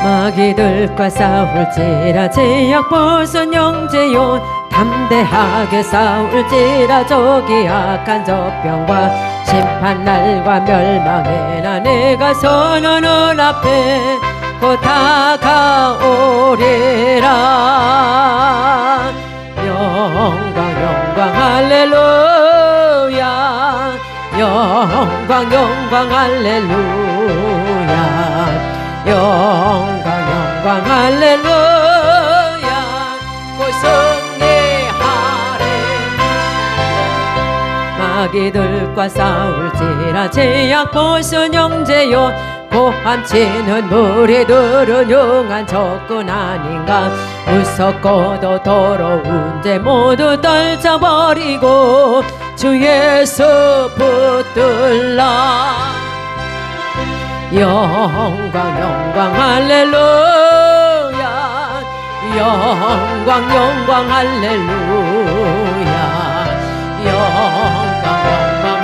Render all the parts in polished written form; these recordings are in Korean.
마귀들과 싸울지라 제약 벗은 형제요 담대하게 싸울지라 저기 악한 저병과 심판날과 멸망에나 내가 서는 눈앞에 곧 다가오리라. 영광 할렐루야 영광 할렐루야 영광 할렐루야 곧 승리하리. 마귀들과 싸울지라 제약 벗은 형제요 고함치는 무리들은 용한 적군 아닌가. 무섭고도 더러운 죄 모두 떨쳐버리고 주 예수 붙들라. 영광 할렐루야 영광 할렐루야 영광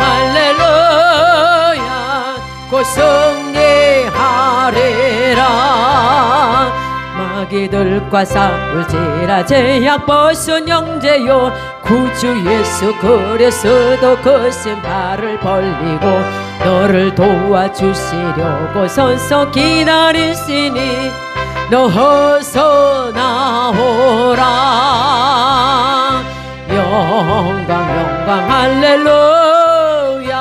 할렐루야 곧 승리하리라. 마귀들과 싸울지라 제약 벗은 형제요 구주 예수 그리스도 그 신발을 벌리고 너를 도와주시려고 서서 기다리시니 너 어서 나오라. 영광 할렐루야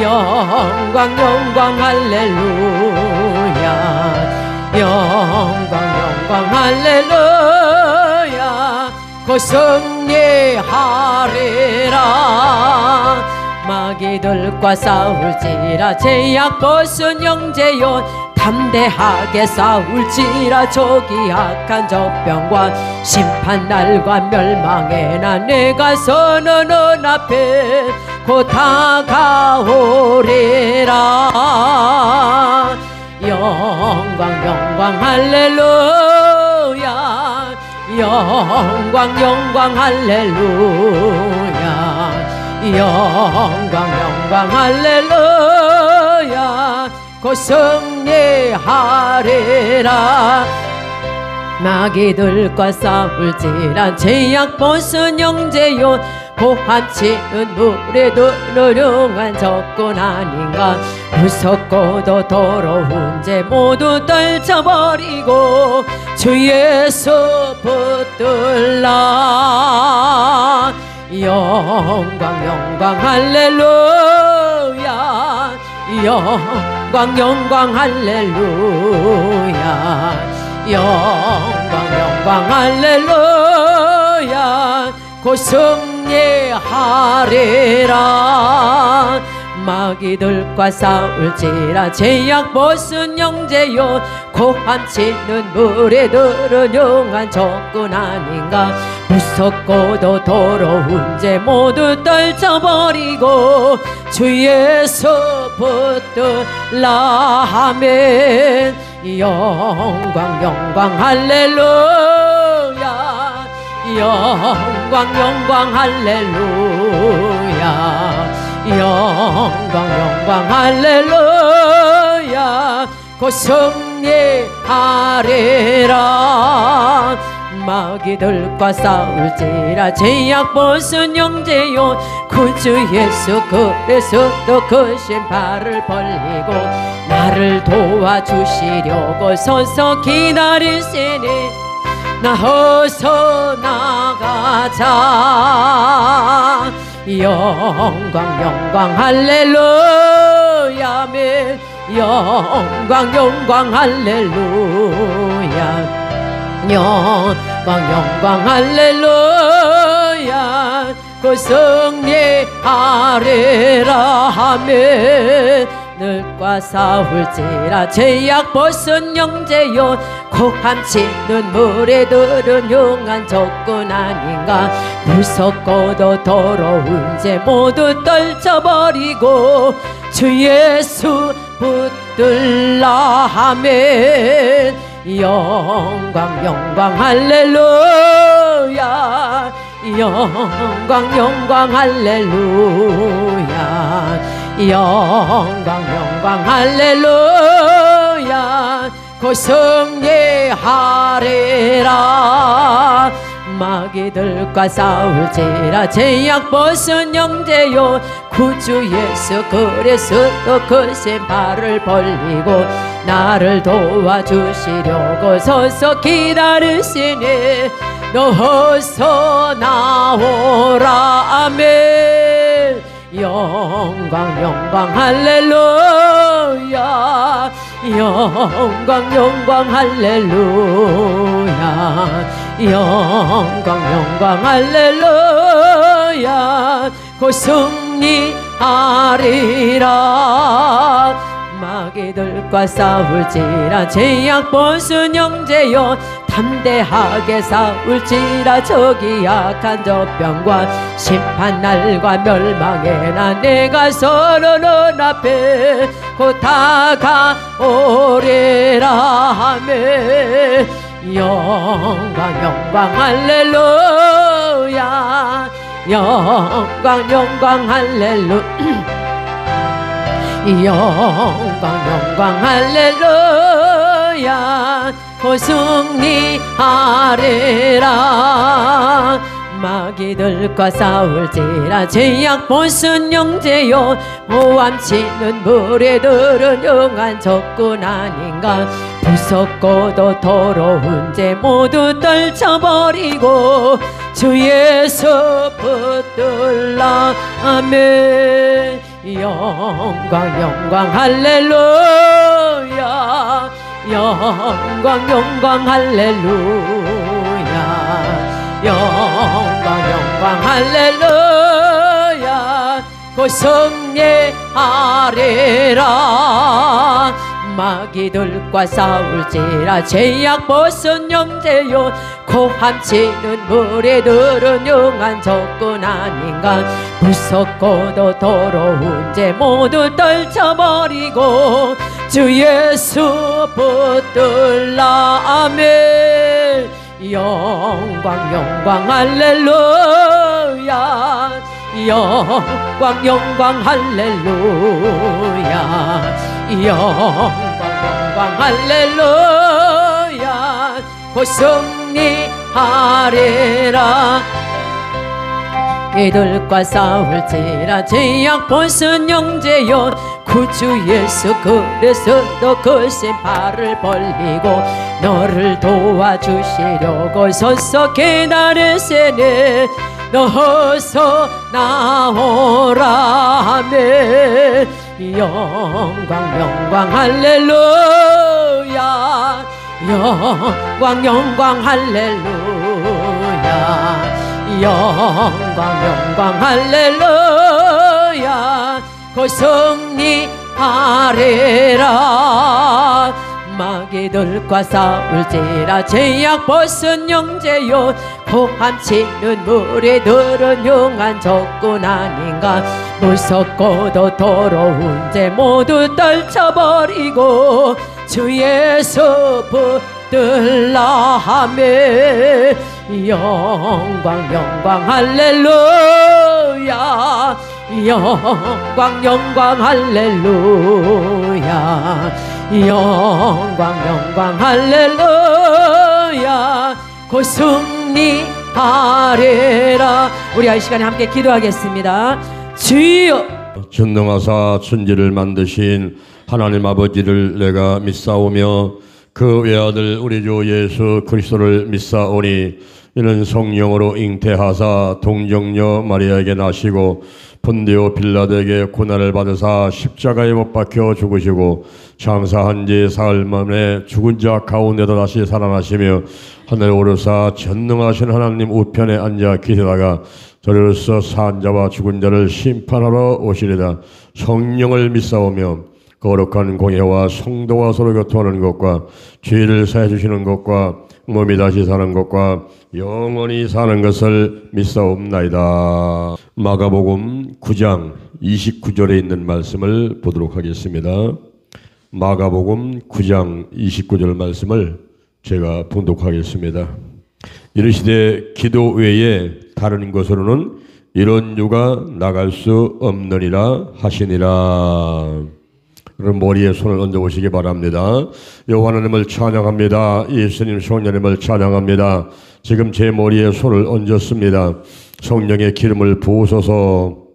영광 할렐루야 영광 할렐루야 곧 승리하리라. 마귀들과 싸울지라 제약 벗은 형제요 담대하게 싸울지라 저기 악한 저병과 심판날과 멸망에나 내가 서는 눈앞에 곧 다가오리라. 영광 할렐루야 영광 할렐루야 영광 할렐루야 곧 승리하리라. 마귀들과 싸울지라 제약 벗은 형제요 고함치는 무리들은 용한 적군 아닌가. 무섭고도 더러운 죄 모두 떨쳐버리고 주 예수 붙들라. 영광 할렐루야 영광 할렐루야 영광 할렐루야 곧 승리하리라. 마귀들과 싸울지라 제약 벗은 형제요 고함치는 무리들은 용한 적군 아닌가. 무섭고도 더러운 죄 모두 떨쳐버리고 주 예수 붙들라. 아멘. 영광 할렐루야 영광 할렐루야 영광 할렐루야 곧 승리하리라. 마귀들과 싸울지라 제약 벗은 형제요 구주 예수 그리스도 그 신발을 벌리고 나를 도와주시려고 서서 기다리시니 나 어서 나가자. 영광 할렐루야 아멘 영광 할렐루야 영광 할렐루야 곧 승리하리라. 아멘. 늙과 싸울지라 제약 벗은 형제요 고함치는 무리들은 용한 적군 아닌가. 무섭고도 더러운 죄 모두 떨쳐버리고 주 예수 붙들라. 아멘. 영광 할렐루야 영광 할렐루야 영광 할렐루야 곧 승리하리라. 마귀들과 싸울지라 제약 벗은 형제요 구주 예수 그리스도 그 신발을 벌리고 나를 도와주시려고 서서 기다리시니 너 어서 나오라. 아멘. 영광 영광 할렐루야. 영광 영광 할렐루야. 영광 영광 할렐루야. 곧 승리하리라. 마귀들과 싸울지라 제약 벗은 형제여 담대하게 싸울지라. 저기 약한 저병과 심판날과 멸망의 날 내가 서로 눈앞에 곧 다가오리라. 하며 영광 영광 할렐루야. 영광 영광 할렐루야. 영광 영광 할렐루야. 곧 승리하리라. 마귀들과 싸울지라 제약 벗은 형제여 모함치는 무리들은 영한 적군 아닌가. 무섭고도 더러운 죄 모두 떨쳐버리고 주 예수 붙들라. 아멘. 영광 영광 할렐루야. 영광 영광 할렐루야. 영광 영광 할렐루야. 곧 승리하리라. 마귀들과 싸울지라 제약 벗은 형제요 고함치는 무리들은 용한 적군 아닌가. 무섭고도 더러운 죄 모두 떨쳐버리고 주 예수 붙들라. 아멘. 영광 영광 할렐루야. 영광 영광 할렐루야. 영광 영광 할렐루야. 곧 승리하리라. 이들과 싸울지라 제약 벗은 형제여 구주 예수 그리스도 그 신발을 벌리고 너를 도와주시려고 서서 기다리시니 너 어서 나오라. 하며 영광 영광 할렐루야. 영광 영광 할렐루야. 영광 영광 할렐루야. 곧 승리하리라. 마귀들과 싸울지라 제약 벗은 형제요 고함치는 무리들은 용한 적군 아닌가. 무섭고도 더러운 죄 모두 떨쳐버리고 주 예수 붙들라. 하며 영광 영광 할렐루야. 영광 영광 할렐루야. 영광 영광 할렐루야. 곧 승리하리라. 우리 이 시간에 함께 기도하겠습니다. 주여 전능하사 천지를 만드신 하나님 아버지를 내가 믿사오며 그 외아들 우리 주 예수 그리스도를 믿사오니 이는 성령으로 잉태하사 동정녀 마리아에게 나시고 본디오 빌라도에게 고난을 받으사 십자가에 못 박혀 죽으시고 장사한 지 사흘 만에 죽은 자 가운데도 다시 살아나시며 하늘에 오르사 전능하신 하나님 우편에 앉아 계시다가 저리로서 산 자와 죽은 자를 심판하러 오시리다. 성령을 믿사오며 거룩한 공예와 성도와 서로 교통하는 것과 죄를 사해 주시는 것과 몸이 다시 사는 것과 영원히 사는 것을 믿사옵나이다. 마가복음 9장 29절에 있는 말씀을 보도록 하겠습니다. 마가복음 9장 29절 말씀을 제가 봉독하겠습니다. 이르시되 기도 외에 다른 것으로는 이런 유가 나갈 수 없느니라 하시니라. 그럼 머리에 손을 얹어 보시기 바랍니다. 여호와 하나님을 찬양합니다. 예수님 성령님을 찬양합니다. 지금 제 머리에 손을 얹었습니다. 성령의 기름을 부으소서.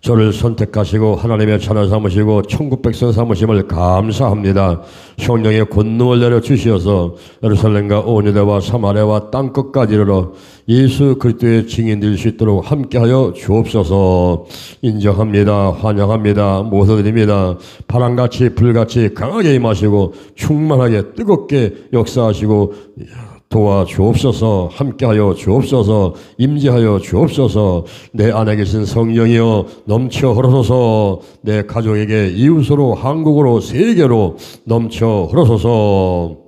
저를 선택하시고 하나님의 자녀 삼으시고 천국 백성 삼으심을 감사합니다. 성령의 권능을 내려주시어서 예루살렘과 온 유대와 사마리아와 땅끝까지 이르러 예수 그리스도의 증인 될 수 있도록 함께하여 주옵소서. 인정합니다. 환영합니다. 모셔드립니다. 바람같이 불같이 강하게 임하시고 충만하게 뜨겁게 역사하시고 도와주옵소서. 함께하여 주옵소서. 임재하여 주옵소서. 내 안에 계신 성령이여 넘쳐 흐르소서. 내 가족에게 이웃으로 한국으로 세계로 넘쳐 흐르소서.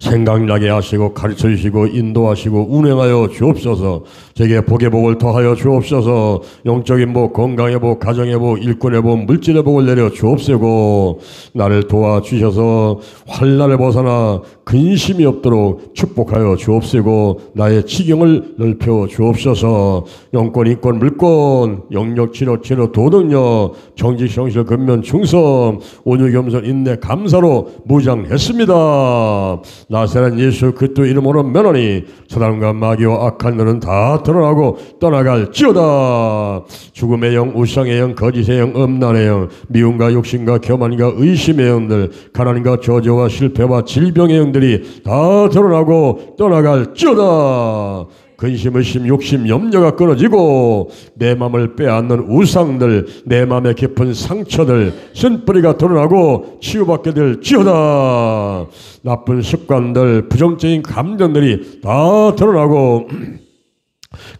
생각나게 하시고 가르쳐 주시고 인도하시고 운행하여 주옵소서. 제게 복의 복을 더하여 주옵소서. 영적인 복, 건강의 복, 가정의 복, 일꾼의 복, 물질의 복을 내려 주옵소고. 나를 도와주셔서 환난을 벗어나 근심이 없도록 축복하여 주옵소고. 나의 지경을 넓혀 주옵소서. 영권, 인권, 물권, 영력, 치료, 도덕력, 정직, 성실, 근면, 충성, 온유, 겸손, 인내, 감사로 무장했습니다. 나사렛 예수 그리스도 이름으로 면하니 사단과 마귀와 악한 너는 다 드러나고 떠나갈지어다. 죽음의 영, 우상의 영, 거짓의 영, 음란의 영, 미움과 욕심과 교만과 의심의 영들, 가난과 저주와 실패와 질병의 영들이 다 드러나고 떠나갈지어다. 근심, 의심, 욕심, 염려가 끊어지고 내 마음을 빼앗는 우상들, 내 마음의 깊은 상처들, 쓴뿌리가 드러나고 치유받게 될지어다. 나쁜 습관들, 부정적인 감정들이 다 드러나고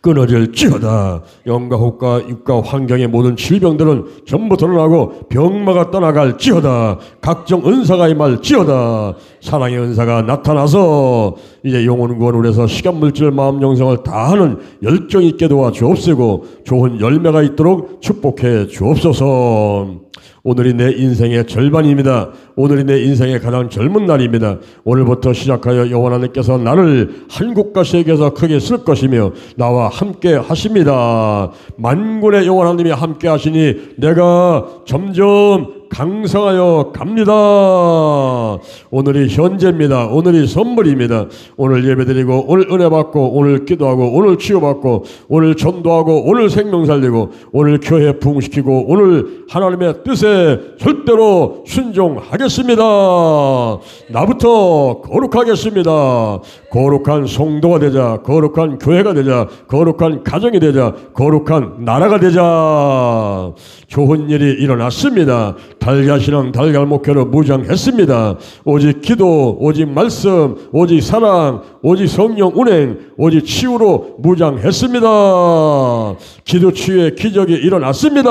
끊어질지어다. 영과 혹과 육과 환경의 모든 질병들은 전부 드러나고 병마가 떠나갈지어다. 각종 은사가 임할지어다. 사랑의 은사가 나타나서 이제 영혼 구원을 위해서 시간 물질 마음 영성을 다하는 열정 있게 도와주옵시고 좋은 열매가 있도록 축복해 주옵소서. 오늘이 내 인생의 절반입니다. 오늘이 내 인생의 가장 젊은 날입니다. 오늘부터 시작하여 여호와 하나님께서 나를 한국과 세계에서 크게 쓸 것이며 나와 함께 하십니다. 만군의 여호와 하나님이 함께 하시니 내가 점점 강성하여 갑니다. 오늘이 현재입니다. 오늘이 선물입니다. 오늘 예배드리고 오늘 은혜 받고 오늘 기도하고 오늘 치유받고 오늘 전도하고 오늘 생명 살리고 오늘 교회 부흥시키고 오늘 하나님의 뜻에 절대로 순종하겠습니다. 나부터 거룩하겠습니다. 거룩한 성도가 되자. 거룩한 교회가 되자. 거룩한 가정이 되자. 거룩한 나라가 되자. 좋은 일이 일어났습니다. 달걀신앙 달걀목회로 무장했습니다. 오직 기도, 오직 말씀, 오직 사랑, 오직 성령 운행, 오직 치유로 무장했습니다. 기도 치유의 기적이 일어났습니다.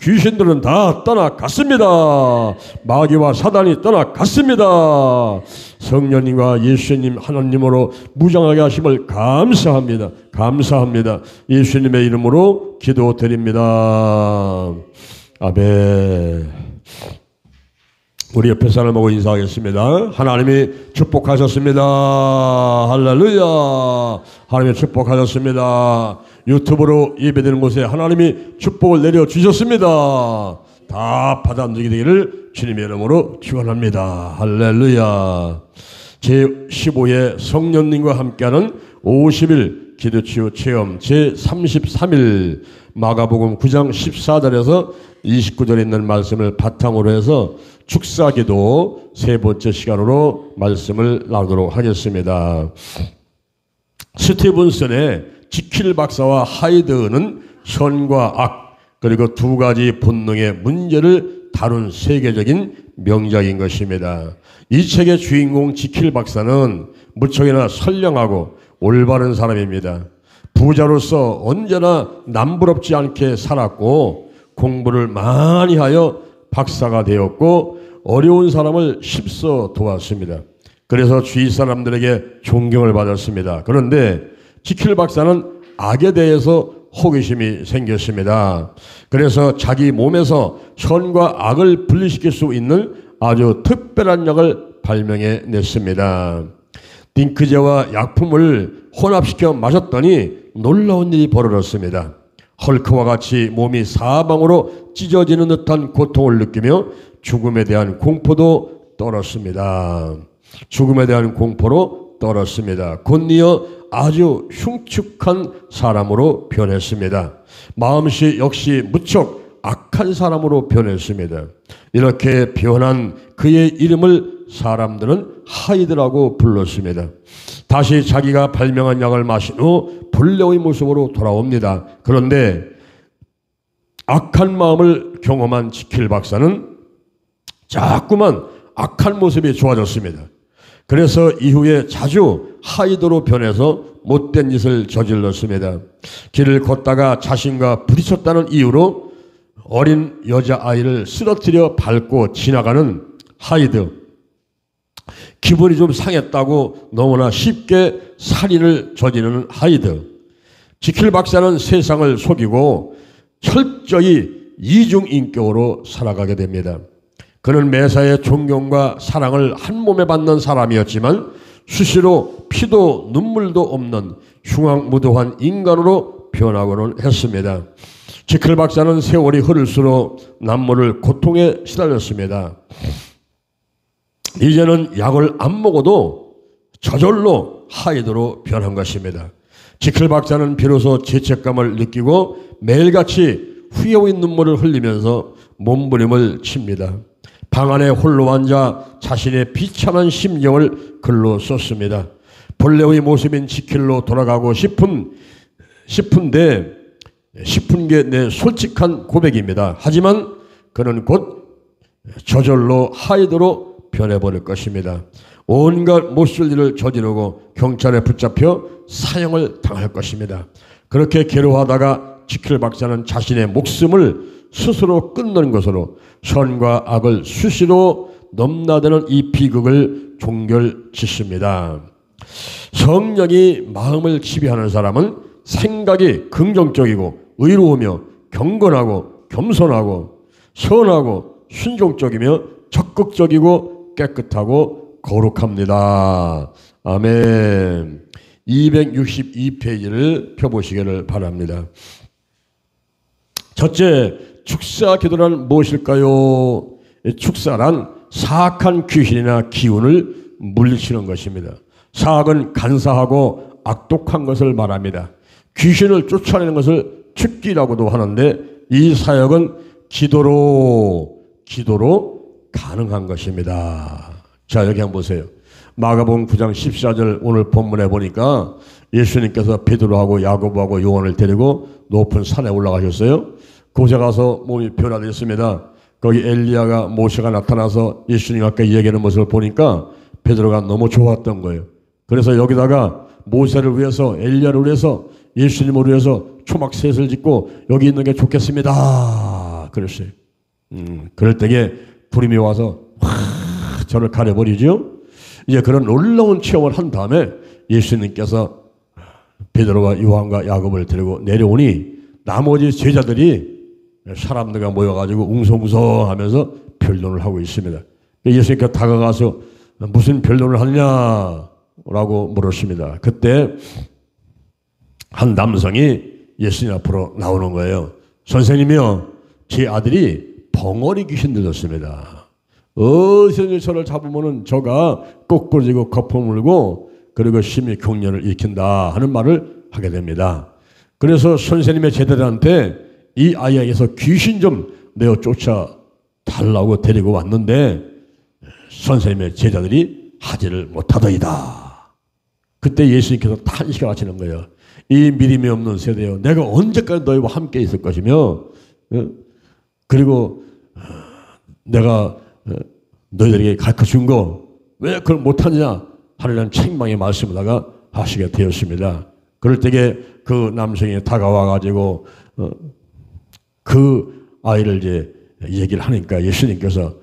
귀신들은 다 떠나갔습니다. 마귀와 사단이 떠나갔습니다. 성령님과 예수님 하나님으로 무장하게 하심을 감사합니다. 감사합니다. 예수님의 이름으로 기도드립니다. 아멘. 우리 옆에 사람하고 인사하겠습니다. 하나님이 축복하셨습니다. 할렐루야. 하나님이 축복하셨습니다. 유튜브로 예배되는 곳에 하나님이 축복을 내려주셨습니다. 다 받아들이게 되기를 주님의 이름으로 축원합니다. 할렐루야. 제15회 성령님과 함께하는 50일 기도치유 체험 제33일 마가복음 9장 14절에서 29절에 있는 말씀을 바탕으로 해서 축사기도 세 번째 시간으로 말씀을 나누도록 하겠습니다. 스티븐슨의 지킬 박사와 하이드는 선과 악 그리고 두 가지 본능의 문제를 다룬 세계적인 명작인 것입니다. 이 책의 주인공 지킬 박사는 무척이나 선량하고 올바른 사람입니다. 부자로서 언제나 남부럽지 않게 살았고 공부를 많이 하여 박사가 되었고 어려운 사람을 힘써 도왔습니다. 그래서 주위 사람들에게 존경을 받았습니다. 그런데 지킬 박사는 악에 대해서 호기심이 생겼습니다. 그래서 자기 몸에서 선과 악을 분리시킬 수 있는 아주 특별한 약을 발명해 냈습니다. 딩크제와 약품을 혼합시켜 마셨더니 놀라운 일이 벌어졌습니다. 헐크와 같이 몸이 사방으로 찢어지는 듯한 고통을 느끼며 죽음에 대한 공포도 떨었습니다. 죽음에 대한 공포로 떨었습니다. 곧이어 아주 흉측한 사람으로 변했습니다. 마음씨 역시 무척 악한 사람으로 변했습니다. 이렇게 변한 그의 이름을 사람들은 하이드라고 불렀습니다. 다시 자기가 발명한 약을 마신 후 본래의 모습으로 돌아옵니다. 그런데 악한 마음을 경험한 지킬 박사는 자꾸만 악한 모습이 좋아졌습니다. 그래서 이후에 자주 하이드로 변해서 못된 짓을 저질렀습니다. 길을 걷다가 자신과 부딪혔다는 이유로 어린 여자아이를 쓰러뜨려 밟고 지나가는 하이드. 기분이 좀 상했다고 너무나 쉽게 살인을 저지르는 하이드. 지킬 박사는 세상을 속이고 철저히 이중인격으로 살아가게 됩니다. 그는 매사에 존경과 사랑을 한 몸에 받는 사람이었지만 수시로 피도 눈물도 없는 흉악무도한 인간으로 변하고는 했습니다. 지킬 박사는 세월이 흐를수록 남모를 고통에 시달렸습니다. 이제는 약을 안 먹어도 저절로 하이드로 변한 것입니다. 지킬 박사는 비로소 죄책감을 느끼고 매일같이 후회의 눈물을 흘리면서 몸부림을 칩니다. 방 안에 홀로 앉아 자신의 비참한 심정을 글로 썼습니다. 본래의 모습인 지킬로 돌아가고 싶은 게 내 솔직한 고백입니다. 하지만 그는 곧 저절로 하이드로 변해버릴 것입니다. 온갖 못쓸 일을 저지르고 경찰에 붙잡혀 사형을 당할 것입니다. 그렇게 괴로워하다가 지킬 박사는 자신의 목숨을 스스로 끊는 것으로 선과 악을 수시로 넘나드는 이 비극을 종결짓습니다. 성령이 마음을 지배하는 사람은 생각이 긍정적이고 의로우며 경건하고 겸손하고 선하고 순종적이며 적극적이고 깨끗하고 거룩합니다. 아멘. 262페이지를 펴보시기를 바랍니다. 첫째, 축사 기도란 무엇일까요? 축사란 사악한 귀신이나 기운을 물리치는 것입니다. 사악은 간사하고 악독한 것을 말합니다. 귀신을 쫓아내는 것을 축기라고도 하는데 이 사역은 기도로 가능한 것입니다. 자, 여기 한번 보세요. 마가복음 9장 14절 오늘 본문에 보니까 예수님께서 베드로하고 야고보하고 요한을 데리고 높은 산에 올라가셨어요. 그곳에 가서 몸이 변화됐습니다. 거기 엘리야가 모세가 나타나서 예수님 앞에 얘기하는 모습을 보니까 베드로가 너무 좋았던 거예요. 그래서 여기다가 모세를 위해서 엘리야를 위해서 예수님을 위해서 초막셋을 짓고 여기 있는 게 좋겠습니다. 그랬어요. 그럴 때에 불임이 와서 확 저를 가려버리죠. 이제 그런 놀라운 체험을 한 다음에 예수님께서 베드로와 요한과 야곱을 데리고 내려오니 나머지 제자들이 사람들과 모여가지고 웅성웅성하면서 변론을 하고 있습니다. 예수님께서 다가가서 무슨 변론을 하느냐라고 물었습니다. 그때 한 남성이 예수님 앞으로 나오는 거예요. 선생님이요, 제 아들이 벙어리 귀신 들렸습니다. 어디서 저를 잡으면은 저가 꼬꾸러지고 거품 물고 그리고 심히 경련을 일으킨다 하는 말을 하게 됩니다. 그래서 선생님의 제자들한테 이 아이에게서 귀신 좀 내어 쫓아 달라고 데리고 왔는데 선생님의 제자들이 하지를 못하더이다. 그때 예수님께서 탄식을 하시는 거예요. 이 믿음이 없는 세대여, 내가 언제까지 너희와 함께 있을 것이며 그리고 내가 너희들에게 가르쳐준 거 왜 그걸 못하느냐 하려는 책망의 말씀을 하시게 되었습니다. 그럴 때에 그 남성이 다가와 가지고 그 아이를 이제 얘기를 하니까 예수님께서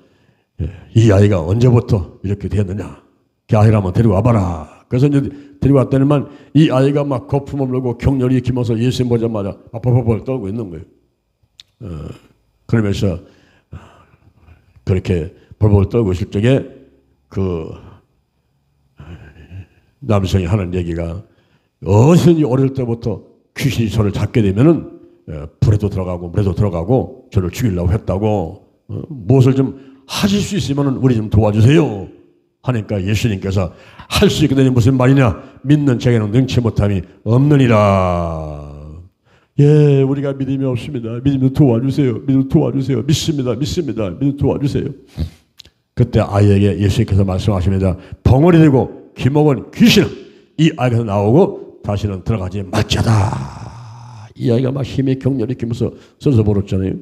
이 아이가 언제부터 이렇게 되었느냐, 그 아이를 한번 데리고 와봐라. 그래서 이제 데리고 왔더니만 이 아이가 막 거품을 물고 격렬히 일으키면서 예수님 보자마자 아파파파 떨고 있는 거예요. 그러면서 그렇게 벌벌 떨고 있을 적에 그 남성이 하는 얘기가 어디서든지 어릴 때부터 귀신이 저를 잡게 되면은 불에도 들어가고 물에도 들어가고 저를 죽이려고 했다고 무엇을 좀 하실 수 있으면 우리 좀 도와주세요 하니까 예수님께서 할 수 있거든요. 무슨 말이냐? 믿는 자에게는 능치 못함이 없느니라. 예, 우리가 믿음이 없습니다. 믿음 도와주세요. 믿음 도와주세요. 믿습니다. 믿음 도와주세요. 그때 아이에게 예수님께서 말씀하십니다. 벙어리 되고 귀먹은 귀신은 이 아이가 나오고 다시는 들어가지 말자다. 이 아이가 막 힘에 격렬히 끼면서 서서 버렸잖아요.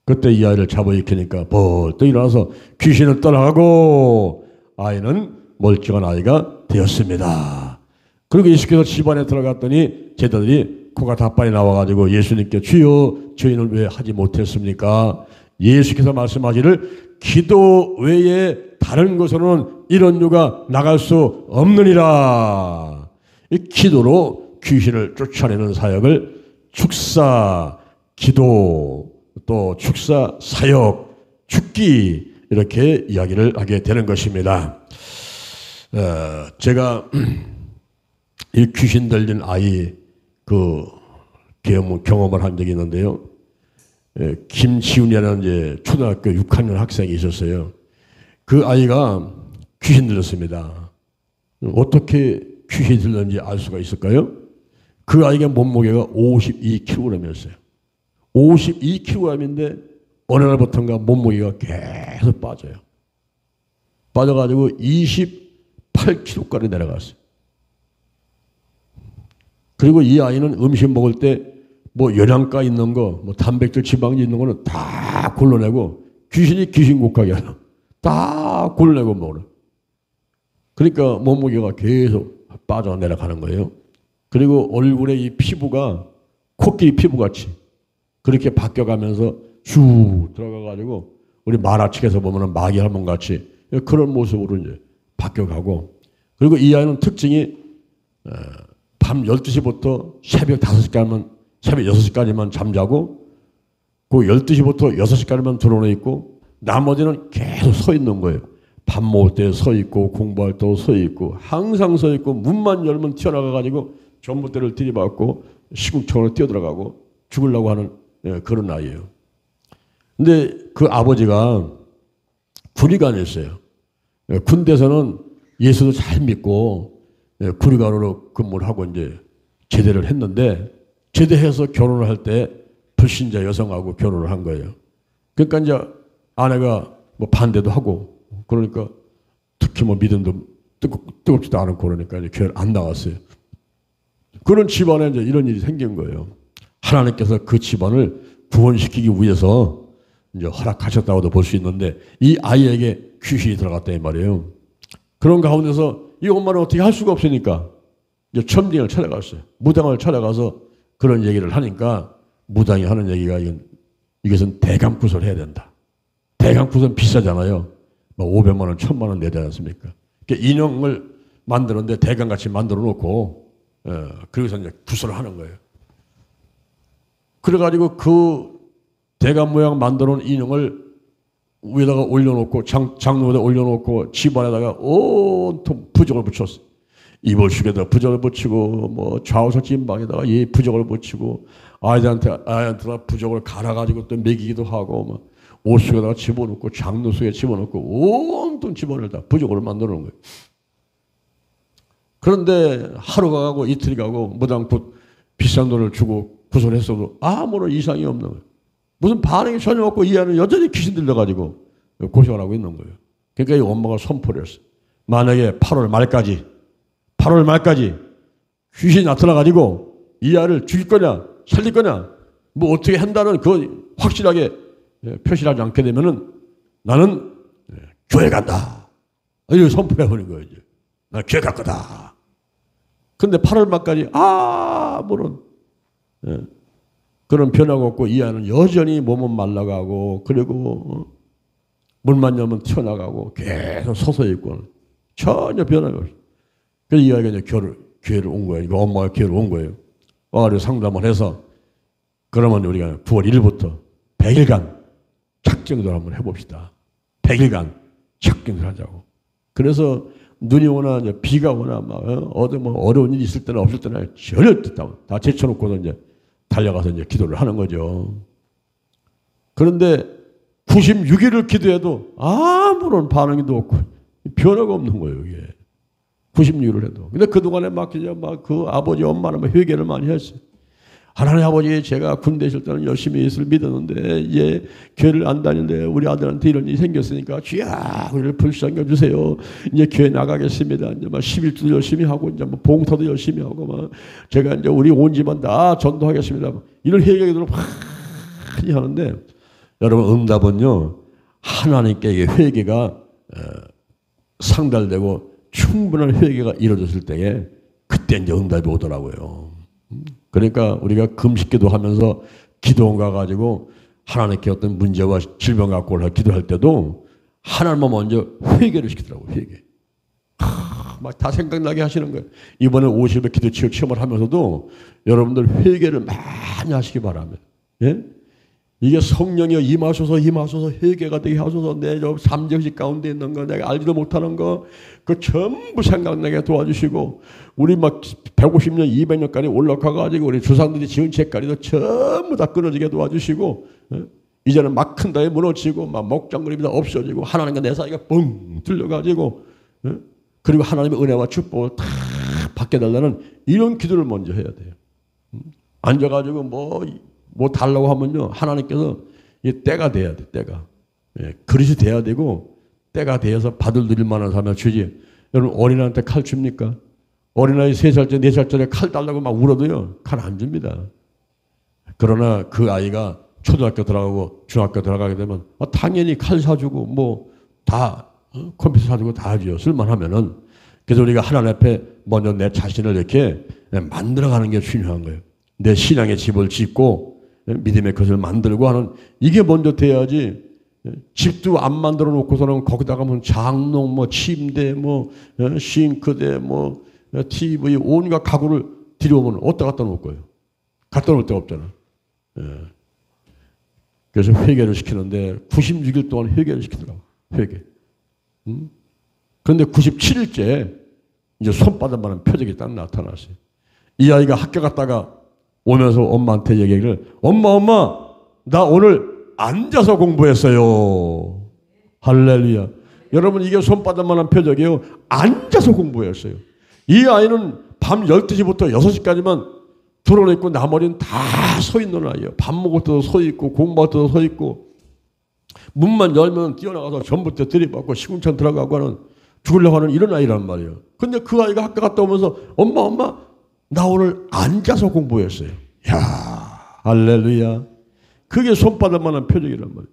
그때 이 아이를 잡아 일으키니까 벌떡 일어나서 귀신은 떠나가고 아이는 멀쩡한 아이가 되었습니다. 그리고 예수께서 집안에 들어갔더니 제자들이 코가 다 빨리 나와가지고 예수님께 주여 저희는 왜 하지 못했습니까? 예수께서 말씀하기를 기도 외에 다른 것으로는 이런 유가 나갈 수 없느니라. 이 기도로 귀신을 쫓아내는 사역을 축사, 기도, 또 축사, 사역, 죽기 이렇게 이야기를 하게 되는 것입니다. 제가 이 귀신 들린 아이 그 경험을 한 적이 있는데요. 김지훈이라는 이제 초등학교 6학년 학생이 있었어요. 그 아이가 귀신 들렸습니다. 어떻게 귀신이 들렸는지 알 수가 있을까요? 그 아이가 몸무게가 52kg이었어요. 52kg인데 어느 날부터인가 몸무게가 계속 빠져요. 빠져가지고 28kg까지 내려갔어요. 그리고 이 아이는 음식 먹을 때 뭐 영양가 있는 거, 뭐 단백질, 지방이 있는 거는 다 골라내고 귀신이 귀신국하게 하나 다 골라내고 먹어요. 그러니까 몸무게가 계속 빠져내려가는 거예요. 그리고 얼굴에 이 피부가 코끼리 피부같이 그렇게 바뀌어가면서 쭉 들어가가지고 우리 만화책에서 보면은 마귀 할멈 같이 그런 모습으로 이제 바뀌어가고, 그리고 이 아이는 특징이 밤 12시부터 새벽 5시까지만 새벽 6시까지만 잠자고 그 12시부터 6시까지만 들어오는 있고 나머지는 계속 서 있는 거예요. 밥 먹을 때 서 있고 공부할 때 서 있고 항상 서 있고 문만 열면 튀어나가가지고 전봇대를 들이받고 시궁창으로 뛰어들어가고 죽으려고 하는 그런 아이예요. 근데 그 아버지가 군의관이었어요. 군대에서는 예수도 잘 믿고 군의관으로 근무를 하고 이제 제대를 했는데 제대해서 결혼을 할 때 불신자 여성하고 결혼을 한 거예요. 그러니까 이제 아내가 뭐 반대도 하고 그러니까 특히 뭐 믿음도 뜨겁지도 않고 그러니까 이제 교회를 안 나갔어요. 그런 집안에 이제 이런 일이 생긴 거예요. 하나님께서 그 집안을 구원시키기 위해서 이제 허락하셨다고도 볼 수 있는데 이 아이에게 귀신이 들어갔다 이 말이에요. 그런 가운데서 이 엄마는 어떻게 할 수가 없으니까 이제 천딩을 찾아갔어요. 무당을 찾아가서 그런 얘기를 하니까 무당이 하는 얘기가 이것은 대감굿을 해야 된다. 대감굿은 비싸잖아요. 뭐 500만 원, 1000만 원 내야 되지 않습니까? 그러니까 인형을 만드는데 대감같이 만들어 놓고 그래서 이제 굿을 하는 거예요. 그래가지고 그 대감 모양 만들어 놓은 인형을 위에다가 올려놓고 장로에다 올려놓고 집안에다가 온통 부적을 붙였어. 이불식에다 부적을 붙이고 뭐 좌우석 찐방에다가 이 부적을 붙이고 아이한테 부적을 갈아가지고 또 먹이기도 하고 뭐 옷속에다가 집어넣고 장로 속에 집어넣고 온통 집안에다 부적을 만들어 놓은 거예요. 그런데 하루가 가고 이틀이 가고 무당굿 비싼 돈을 주고 구설했어도 아무런 이상이 없는 거예요. 무슨 반응이 전혀 없고 이 아이는 여전히 귀신 들려가지고 고생을 하고 있는 거예요. 그러니까 이 엄마가 선포를 했어요. 만약에 8월 말까지 귀신이 나타나가지고 이 아이를 죽일 거냐 살릴 거냐 뭐 어떻게 한다는 그 확실하게 표시하지 않게 되면은 나는 교회 간다. 이렇게 선포해버린 거예요. 이제. 나 교회 갈 거다. 근데 8월 말까지 아무런 그런 변화가 없고 이 아이는 여전히 몸은 말라가고 그리고 문만 열면 튀어나가고 계속 서서 있고 전혀 변화가 없어요. 그래서 이 아이가 이제 교회를 온 거예요. 이거 엄마가 교회를 온 거예요. 와가지고 상담을 해서 그러면 우리가 9월 1일부터 100일간 작정을 한번 해봅시다. 100일간 작정을 하자고. 그래서 눈이 오나 이제 비가 오나 막 어디 뭐 어려운 일이 있을 때나 없을 때나 전혀 다 제쳐놓고도 이제 달려가서 이제 기도를 하는 거죠. 그런데 96일을 기도해도 아무런 반응도 없고 변화가 없는 거예요, 이게. 96일을 해도. 근데 그동안에 막 그 아버지, 엄마는 막 회개를 많이 했어요. 하나님 아버지, 제가 군대 있을 때는 열심히 예수를 믿었는데 이제 교회를 안 다니는데 우리 아들한테 이런 일이 생겼으니까 주야 우리를 불쌍해 주세요. 이제 교회 나가겠습니다. 이제 막 11주도 열심히 하고 이제 뭐 봉사도 열심히 하고 막 제가 이제 우리 온 집안 다 전도하겠습니다. 이런 회개기도를 많이 하는데 여러분, 응답은요 하나님께 회개가 상달되고 충분한 회개가 이루어졌을 때에 그때 이제 응답이 오더라고요. 그러니까 우리가 금식기도 하면서 기도원 가가지고 하나님께 어떤 문제와 질병 갖고 기도할 때도 하나님만 먼저 회개를 시키더라고요. 회개. 막 다 생각나게 하시는 거예요. 이번에 50의 기도 체험을 하면서도 여러분들 회개를 많이 하시기 바랍니다. 예? 이게 성령이 임하소서 회개가 되게 하소서 내 저 삼정식 가운데 있는 거 내가 알지도 못하는 거 그 전부 생각나게 도와주시고 우리 막 150년 200년까지 올라가가지고 우리 조상들이 지은 죄까지도 전부 다 끊어지게 도와주시고 이제는 막 큰 다에 무너지고 막 목장그림이 다 없어지고 하나님과 내 사이가 뻥 뚫려가지고 그리고 하나님의 은혜와 축복을 다 받게 달라는 이런 기도를 먼저 해야 돼요. 앉아가지고 뭐 달라고 하면요 하나님께서 이게 때가 돼야 돼. 때가 그릇이 돼야 되고 때가 되어서 받을 드릴 만한 사람을 주지. 여러분 어린아이한테 칼 줍니까? 어린아이 3살째 4살짜리 칼 달라고 막 울어도요 칼 안 줍니다. 그러나 그 아이가 초등학교 들어가고 중학교 들어가게 되면 당연히 칼 사주고 뭐 다 컴퓨터 사주고 다 하죠. 쓸만하면은. 그래서 우리가 하나님 앞에 먼저 내 자신을 이렇게 만들어가는 게 중요한 거예요. 내 신앙의 집을 짓고 믿음의 것을 만들고 하는 이게 먼저 돼야지. 집도 안 만들어 놓고서는 거기다가 뭐 장롱, 뭐 침대, 뭐 싱크대, 뭐 TV 온갖 가구를 들여오면 어디다 갖다 놓을 거예요? 갖다 놓을 데가 없잖아. 그래서 회개를 시키는데 96일 동안 회개를 시키더라고. 회개. 그런데 97일째 이제 손바닥만한 표적이 딱 나타났어요. 이 아이가 학교 갔다가 오면서 엄마한테 얘기를 엄마 나 오늘 앉아서 공부했어요. 할렐루야. 여러분 이게 손바닥만한 표적이에요. 앉아서 공부했어요. 이 아이는 밤 12시부터 6시까지만 드러냈고 나머지는 다 서 있는 아이예요. 밥 먹을 때도 서 있고 공부할 때도 서 있고 문만 열면 뛰어나가서 전부터 들이받고 시궁창 들어가고 하는 죽으려고 하는 이런 아이란 말이에요. 근데 그 아이가 학교 갔다 오면서 엄마 나 오늘 앉아서 공부했어요. 야 할렐루야. 그게 손바닥만한 표적이란 말이에요.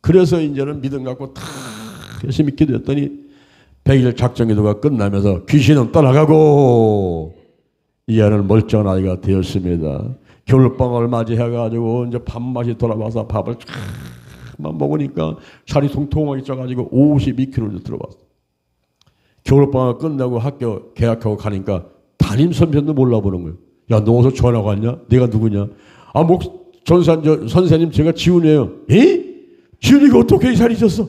그래서 이제는 믿음 갖고 다 열심히 기도했더니 100일 작정기도가 끝나면서 귀신은 떠나가고 이 아이는 멀쩡한 아이가 되었습니다. 겨울방학을 맞이해가지고 이제 밥맛이 돌아와서 밥을 쫙만 먹으니까 살이 통통하게 쪄가지고 52kg를 들어왔어. 겨울방학 끝나고 학교 개학하고 가니까 담임 선생님도 몰라보는 거예요. 야, 너 어디서 전화 왔냐? 내가 누구냐? 선생님 제가 지훈이에요. 에? 지훈이가 어떻게 이 살이 쪘어?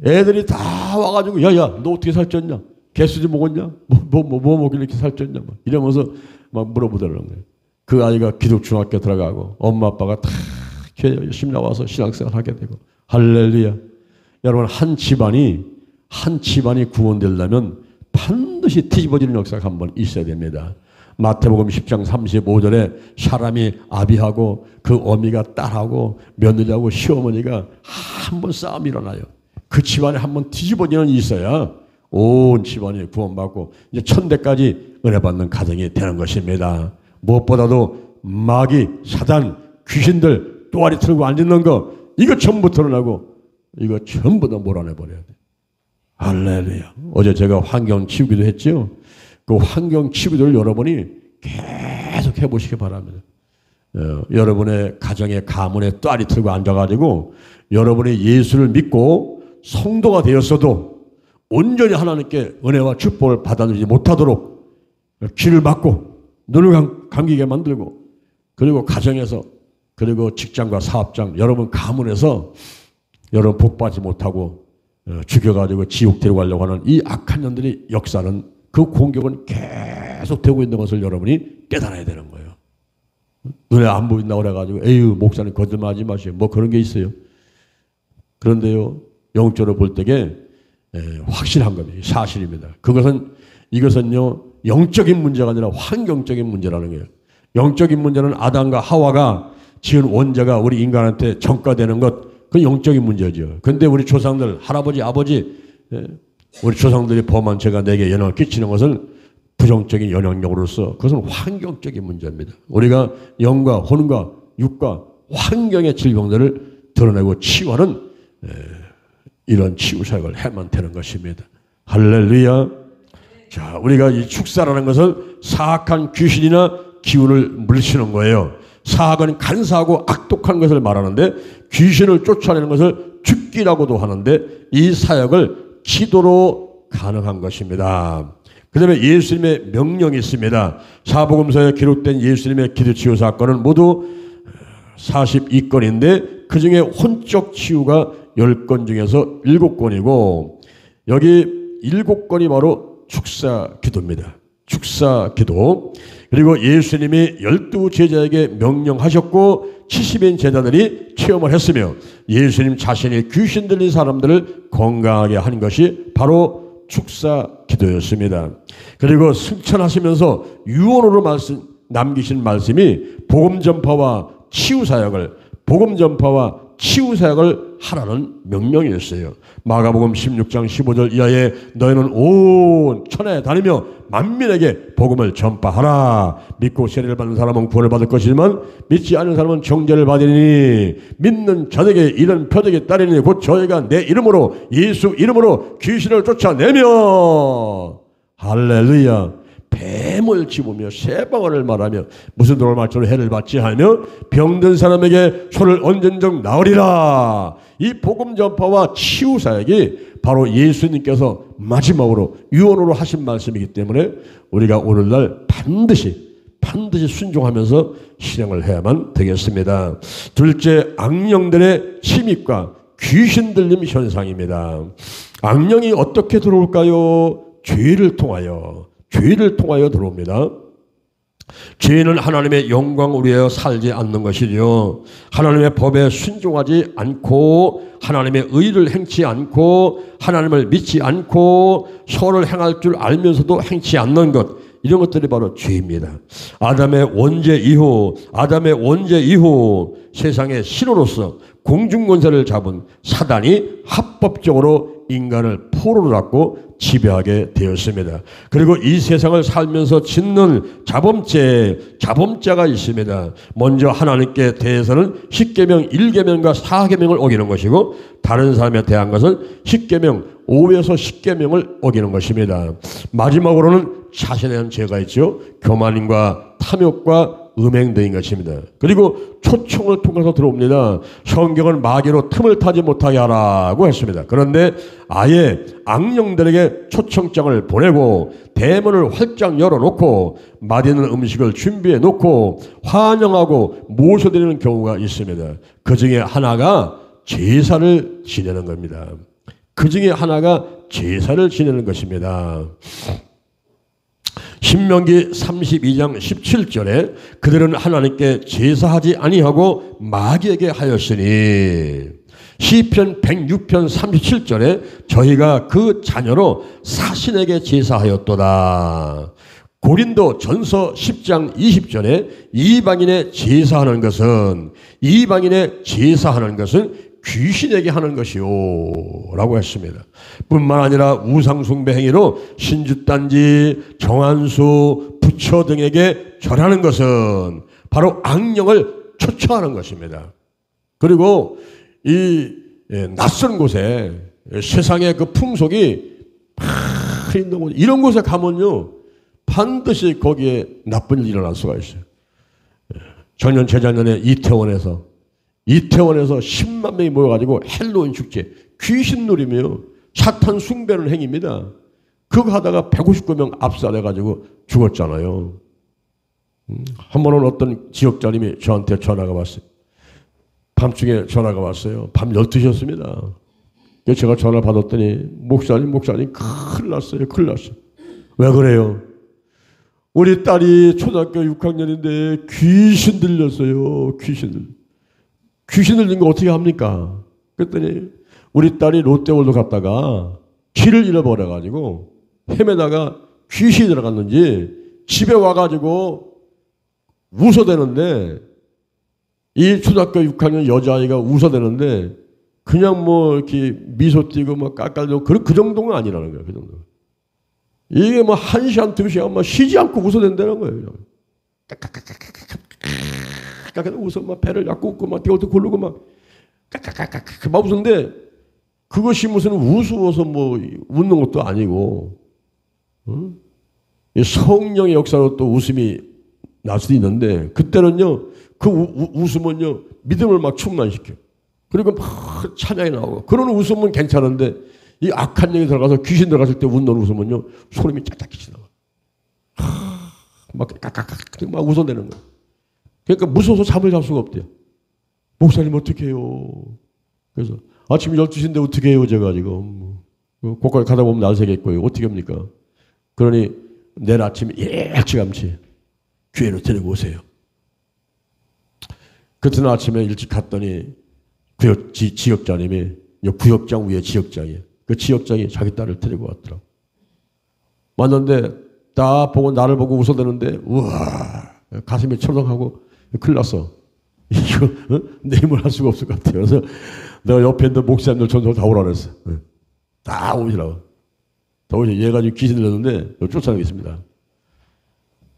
애들이 다 와가지고 야야 너 어떻게 살쪘냐? 개수지 먹었냐? 뭐 먹길래 이렇게 살쪘냐? 이러면서 막 물어보더라는 거예요. 그 아이가 기독중학교 들어가고 엄마 아빠가 다 열심히 나와서 신앙생활 하게 되고 할렐루야. 여러분 한 집안이 구원되려면 반드시 뒤집어지는 역사가 한번 있어야 됩니다. 마태복음 10장 35절에 사람이 아비하고 그 어미가 딸하고 며느리하고 시어머니가 한번 싸움이 일어나요. 그 집안에 한번 뒤집어지는 일이 있어야 온 집안이 구원받고 이제 천대까지 은혜 받는 가정이 되는 것입니다. 무엇보다도 마귀, 사단, 귀신들 또아리 틀고 앉는 거 이거 전부 드러나고 이거 전부 다 몰아내버려야 돼. 할렐루야. 어제 제가 환경 치우기도 했죠. 그 환경 치유를 여러분이 계속 해보시기 바랍니다. 여러분의 가정의 가문에 또아리 틀고 앉아가지고 여러분이 예수를 믿고 성도가 되었어도 온전히 하나님께 은혜와 축복을 받아들이지 못하도록 귀를 막고 눈을 감기게 만들고 그리고 가정에서 그리고 직장과 사업장 여러분 가문에서 여러분 복받지 못하고 죽여가지고 지옥 데려가려고 하는 이 악한 년들의 역사는 그 공격은 계속 되고 있는 것을 여러분이 깨달아야 되는 거예요. 눈에 안 보인다고 그래가지고 에휴 목사님 거짓말하지 마세요. 뭐 그런 게 있어요. 그런데요 영적으로 볼 때에 확실한 겁니다. 사실입니다. 이것은요 영적인 문제가 아니라 환경적인 문제라는 거예요. 영적인 문제는 아담과 하와가 지은 원죄가 우리 인간한테 전가되는 것, 그건 영적인 문제죠. 그런데 우리 조상들, 할아버지, 아버지, 우리 조상들이 범한 죄가 내게 영향을 끼치는 것은 부정적인 영향력으로서 그것은 환경적인 문제입니다. 우리가 영과 혼과 육과 환경의 질병들을 드러내고 치유하는 이런 치유사역을 해만 되는 것입니다. 할렐루야. 자, 우리가 이 축사라는 것은 사악한 귀신이나 기운을 물리치는 거예요. 사악은 간사하고 악독한 것을 말하는데 귀신을 쫓아내는 것을 죽기라고도 하는데 이 사역을 기도로 가능한 것입니다. 그 다음에 예수님의 명령이 있습니다. 사복음서에 기록된 예수님의 기도치유 사건은 모두 42건인데 그 중에 혼적 치유가 10건 중에서 7건이고 여기 7건이 바로 축사 기도입니다. 축사 기도. 그리고 예수님이 12 제자에게 명령하셨고 70인 제자들이 체험을 했으며 예수님 자신이 귀신 들린 사람들을 건강하게 한 것이 바로 축사 기도였습니다. 그리고 승천하시면서 유언으로 남기신 말씀이 복음 전파와 치유 사역을 하라는 명령이었어요. 마가복음 16장 15절 이하에 너희는 온 천하에 다니며 만민에게 복음을 전파하라. 믿고 세례를 받는 사람은 구원을 받을 것이지만 믿지 않는 사람은 정죄를 받으니 믿는 자에게 이런 표적이 따르니 곧 저희가 내 이름으로 예수 이름으로 귀신을 쫓아내며 할렐루야 뱀을 집으며 새방울을 말하며 무슨 돌을 맞춰도 해를 받지 하며 병든 사람에게 소를 얹은 적 나으리라. 이 복음 전파와 치유 사역이 바로 예수님께서 마지막으로 유언으로 하신 말씀이기 때문에 우리가 오늘날 반드시 순종하면서 실행을 해야만 되겠습니다. 둘째, 악령들의 침입과 귀신 들림 현상입니다. 악령이 어떻게 들어올까요? 죄를 통하여 들어옵니다. 죄는 하나님의 영광을 위하여 살지 않는 것이죠. 하나님의 법에 순종하지 않고 하나님의 의를 행치 않고 하나님을 믿지 않고 선을 행할 줄 알면서도 행치 않는 것, 이런 것들이 바로 죄입니다. 아담의 원죄 이후 세상의 신호로서 공중권세를 잡은 사단이 합법적으로 인간을 포로로 잡고 지배하게 되었습니다. 그리고 이 세상을 살면서 짓는 자범죄가 있습니다. 먼저 하나님께 대해서는 10계명 1계명과 4계명을 어기는 것이고 다른 사람에 대한 것은 10계명 5에서 10계명을 어기는 것입니다. 마지막으로는 자신에 대한 죄가 있죠. 교만임과 탐욕과 음행 등인 것입니다. 그리고 초청을 통해서 들어옵니다. 성경은 마귀로 틈을 타지 못하게 하라고 했습니다. 그런데 아예 악령들에게 초청장을 보내고 대문을 활짝 열어놓고 맛있는 음식을 준비해 놓고 환영하고 모셔드리는 경우가 있습니다. 그 중에 하나가 제사를 지내는 겁니다. 것입니다. 신명기 32장 17절에 그들은 하나님께 제사하지 아니하고 마귀에게 하였으니 시편 106편 37절에 저희가 그 자녀로 사신에게 제사하였도다. 고린도 전서 10장 20절에 이방인의 제사하는 것은 귀신에게 하는 것이요 라고 했습니다. 뿐만 아니라 우상숭배 행위로 신주단지, 정한수, 부처 등에게 절하는 것은 바로 악령을 초청하는 것입니다. 그리고 이 낯선 곳에 세상의 그 풍속이 있는 곳, 이런 곳에 가면요 반드시 거기에 나쁜 일이 일어날 수가 있어요. 작년 재작년에 이태원에서 10만 명이 모여가지고 헬로윈 축제, 귀신 누리며 사탄 숭배하는 행위입니다. 그거 하다가 159명 압살해가지고 죽었잖아요. 한 번은 어떤 지역장님이 저한테 전화가 왔어요. 밤중에 전화가 왔어요. 밤 12시였습니다. 제가 전화 받았더니 목사님 큰일 났어요. 왜 그래요? 우리 딸이 초등학교 6학년인데 귀신 들렸어요. 귀신 들린 거 어떻게 합니까? 그랬더니 우리 딸이 롯데월드 갔다가 길을 잃어버려가지고 헤매다가 귀신이 들어갔는지 집에 와가지고 웃어대는데, 이 초등학교 6학년 여자아이가 웃어대는데 그냥 뭐 이렇게 미소 띄고 뭐 깔깔대고 그 정도가 아니라는 거예요. 그 정도. 이게 뭐 1시간, 2시간 막 쉬지 않고 웃어댄다는 거예요. 까까까까 웃어 막 배를 약고 웃고 막 뛰어도 굴르고 막 까까까까 막 웃는데, 그것이 무슨 우스워서 뭐 웃는 것도 아니고, 응? 성령의 역사로 또 웃음이 날 수도 있는데, 그때는요 그 웃음은요 믿음을 막 충만시켜. 그리고 막 찬양이 나오고, 그런 웃음은 괜찮은데 이 악한 영이 들어가서 귀신 들어갔을 때 웃는 웃음은요 소름이 짝짝 끼치나. 막 까까까 막 웃어내는 거예요. 그러니까 무서워서 잠을 잘 수가 없대요. 목사님 어떻게 해요? 그래서 아침 12시인데 어떻게 해요? 제가 지금 고까지 가다 보면 날 새겠고요. 어떻게 합니까? 그러니 내일 아침에 일찌감치 교회로 데리고 오세요. 그날 아침에 일찍 갔더니 지역장님이, 구역장 위에 지역장이에요. 그 지역장이 자기 딸을 데리고 왔더라고. 왔는데 딱 보고 나를 보고 웃어대는데, 우와, 가슴이 철렁하고 큰일 났어. 이거 내 힘을 할 수가 없을 것 같아요. 그래서 내가 옆에 있는 목사님들 전부 다 오라 그랬어. 다 오시라고. 다 오시. 얘가 지금 귀신 들렸는데 쫓아내겠습니다.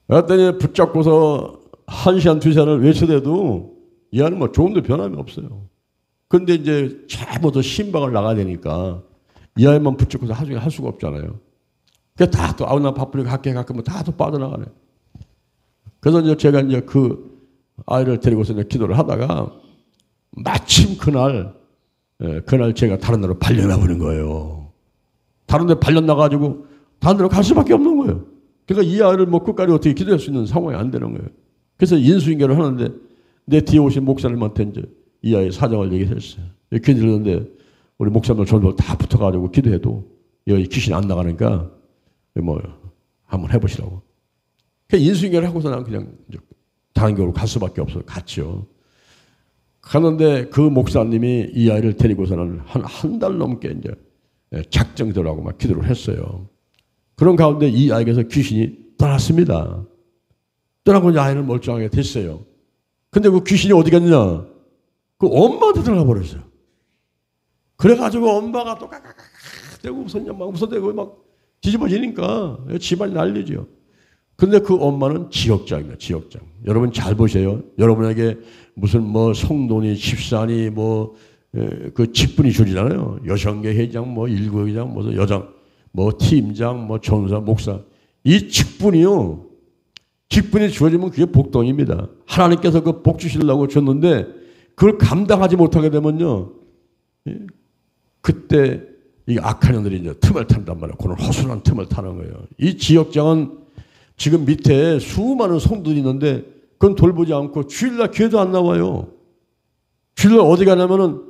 그랬더니 붙잡고서 1시간, 2시간을 외쳐대도 이 아이는 뭐 조금도 변함이 없어요. 근데 이제 잘못해서 신방을 나가야 되니까 이 아이만 붙잡고서 하중에 할 수가 없잖아요. 그래서 다 또, 아우, 나 바쁘니까 갈게, 다 또 빠져나가네. 그래서 이제 제가 이제 그 아이를 데리고서 이제 기도를 하다가 마침 그날 제가 다른 데로 발려나버린 거예요. 다른 데 발려나가지고 다른 데로 갈 수밖에 없는 거예요. 그러니까 이 아이를 뭐 끝까지 어떻게 기도할 수 있는 상황이 안 되는 거예요. 그래서 인수인계를 하는데 내 뒤에 오신 목사님한테 이제 이 아이의 사정을 얘기했어요. 귀신 들렸는데 우리 목사님들 전부 다 붙어가지고 기도해도 여기 귀신이 안 나가니까 뭐 한번 해보시라고. 그러니까 인수인계를 하고서 난 그냥 다른 교회로 갈 수밖에 없어요. 갔죠. 가는데 그 목사님이 이 아이를 데리고서는 한 달 넘게 이제 작정들하고 막 기도를 했어요. 그런 가운데 이 아이에게서 귀신이 떠났습니다. 떠나고 이제 아이는 멀쩡하게 됐어요. 근데 그 귀신이 어디 갔냐? 그 엄마한테 들어가 버렸어요. 그래가지고 엄마가 또 까까까 대고 막 웃어대고 막 뒤집어지니까 집안이 난리죠. 근데 그 엄마는 지역장입니다. 지역장. 여러분 잘 보세요. 여러분에게 무슨 뭐 성돈이 집사니 뭐 그 직분이 주잖아요. 여성계 회장, 뭐 일구회장, 뭐 여장, 뭐 팀장, 뭐 전사, 목사. 이 직분이요. 직분이 주어지면 그게 복덩입니다. 하나님께서 그 복 주시려고 줬는데 그걸 감당하지 못하게 되면요. 그때 이 악한 년들이 이제 틈을 탄단 말이에요. 그런 허술한 틈을 타는 거예요. 이 지역장은 지금 밑에 수많은 성들이 있는데 그건 돌보지 않고 주일날 교회도 안 나와요. 주일날 어디 가냐면은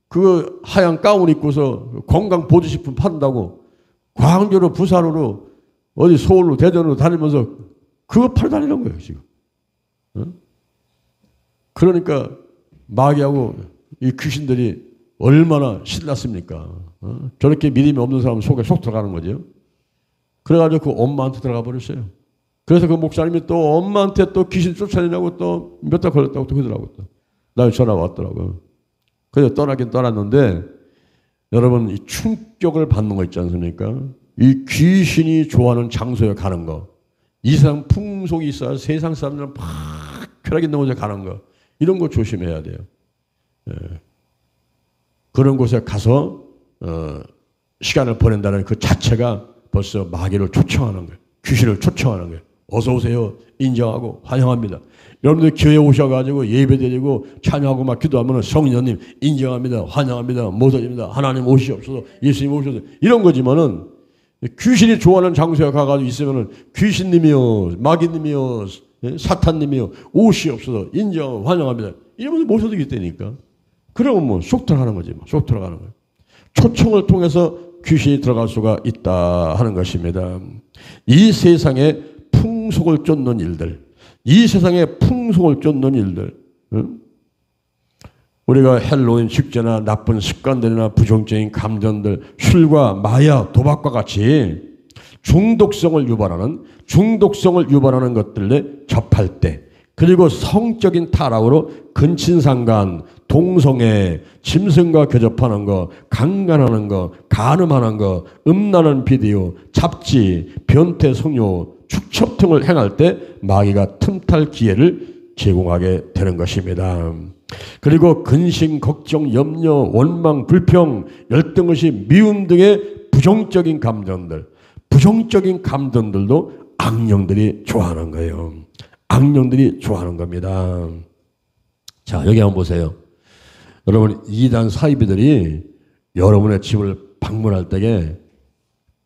그 하얀 가운 입고서 건강 보조식품 판다고 광주로 부산으로 어디 서울로 대전으로 다니면서 그거 팔아 다니는 거예요 지금. 그러니까 마귀하고 이 귀신들이 얼마나 신났습니까? 저렇게 믿음이 없는 사람 속에 속 들어가는 거죠. 그래가지고 그 엄마한테 들어가 버렸어요. 그래서 그 목사님이 또 엄마한테 또 귀신 쫓아내냐고 또 몇 달 걸렸다고 또 그러더라고. 또 날 전화가 왔더라고요. 그래서 떠나긴 떠났는데 여러분 이 충격을 받는 거 있지 않습니까? 이 귀신이 좋아하는 장소에 가는 거, 이상 풍속이 있어야 세상 사람들은 막 쾌락 있는 곳에 가는 거, 이런 거 조심해야 돼요. 그런 곳에 가서 시간을 보낸다는 그 자체가 벌써 마귀를 초청하는 거예요. 귀신을 초청하는 거예요. 어서 오세요. 인정하고 환영합니다. 여러분들 교회에 오셔가지고 예배드리고 찬양하고 막 기도하면 성령님 인정합니다. 환영합니다. 모셔집니다. 하나님 오시옵소서. 예수님 오시옵소서. 이런 거지만은 귀신이 좋아하는 장소에 가가지고 있으면은 귀신님이요, 마귀님이요, 사탄님이요, 오시옵소서. 인정, 환영합니다. 이러면서 모셔두기 때니까. 그러면 뭐 쏙 들어가는 거지. 쏙 들어가는 거예요. 초청을 통해서 귀신이 들어갈 수가 있다 하는 것입니다. 이 세상에 풍속을 쫓는 일들, 이 세상의 풍속을 쫓는 일들, 응? 우리가 헬로윈 축제나 나쁜 습관들이나 부정적인 감정들, 술과 마약, 도박과 같이 중독성을 유발하는 것들에 접할 때, 그리고 성적인 타락으로 근친상간, 동성애, 짐승과 교접하는 거, 강간하는 거, 간음하는 거, 음란한 비디오, 잡지, 변태 성료, 축첩 등을 행할 때 마귀가 틈탈 기회를 제공하게 되는 것입니다. 그리고 근심, 걱정, 염려, 원망, 불평, 열등의식, 미움 등의 부정적인 감정들도 악령들이 좋아하는 거예요. 악령들이 좋아하는 겁니다. 자, 여기 한번 보세요. 여러분, 이단 사이비들이 여러분의 집을 방문할 때에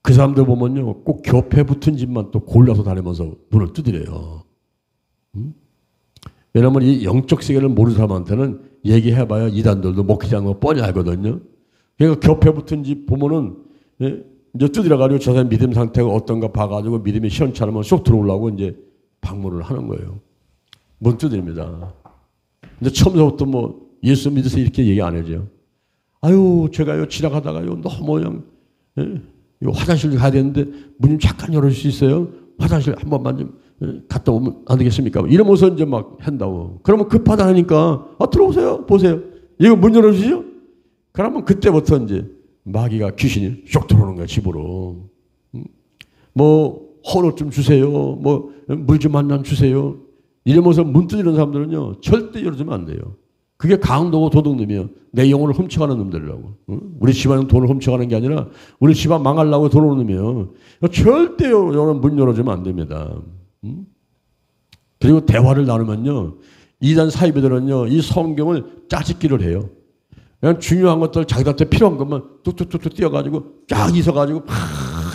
그 사람들 보면요, 꼭 겹에 붙은 집만 또 골라서 다니면서 문을 두드려요. 왜냐면 이 영적 세계를 모르는 사람한테는 얘기해봐야 이단들도 먹히지 않는 거 뻔히 알거든요. 그러니까 겹에 붙은 집 보면은, 예? 이제 두드려가지고 저 사람 믿음 상태가 어떤가 봐가지고 믿음이 시원찮으면 쏙 들어오려고 이제 방문을 하는 거예요. 문 두드립니다. 근데 처음부터 뭐 예수 믿으세요 이렇게 얘기 안 해줘요. 아유, 제가요 지나가다가요 너무 그냥, 예? 화장실 가야 되는데 문 좀 잠깐 열어줄 수 있어요? 화장실 한 번만 좀 갔다 오면 안 되겠습니까? 이러면서 이제 막 한다고. 그러면 급하다 하니까 들어오세요. 보세요. 이거 문 열어주시죠? 그러면 그때부터 이제 마귀가 귀신이 쏙 들어오는 거야, 집으로. 뭐 헌옷 좀 주세요. 뭐 물 좀 한 잔 주세요. 이러면서 문 두드리는 사람들은요 절대 열어주면 안 돼요. 그게 강도고 도둑놈이에요. 내 영혼을 훔쳐가는 놈들이라고. 우리 집안은 돈을 훔쳐가는 게 아니라 우리 집안 망하려고 들어오는 놈이에요. 절대 문 열어주면 안 됩니다. 그리고 대화를 나누면요, 이단 사이비들은요 이 성경을 짜집기를 해요. 그냥 중요한 것들 자기한테 필요한 것만 뚝뚝뚝뚝 띄어가지고 쫙 있어가지고 막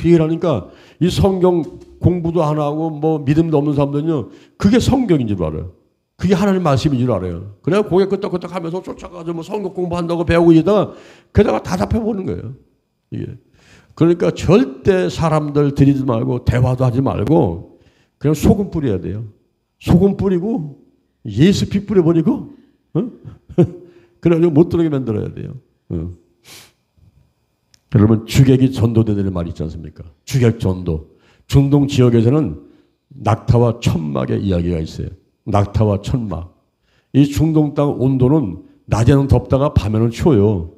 얘기를 하니까 이 성경 공부도 안 하고 뭐 믿음도 없는 사람들은요 그게 성경인 줄 알아요. 그게 하나님 말씀인 줄 알아요. 그래야 고개 끄덕끄덕 하면서 쫓아가서 뭐 성경 공부한다고 배우고 이러다가 게다가 다 답해보는 거예요. 이게. 그러니까 절대 사람들 들이지 말고 대화도 하지 말고 그냥 소금 뿌려야 돼요. 소금 뿌리고 예수 피 뿌려버리고 그래가지고 못 들어오게 만들어야 돼요. 여러분, 주객이 전도되는 말이 있지 않습니까? 주객 전도. 중동 지역에서는 낙타와 천막의 이야기가 있어요. 낙타와 천막. 이 중동 땅 온도는 낮에는 덥다가 밤에는 추워요.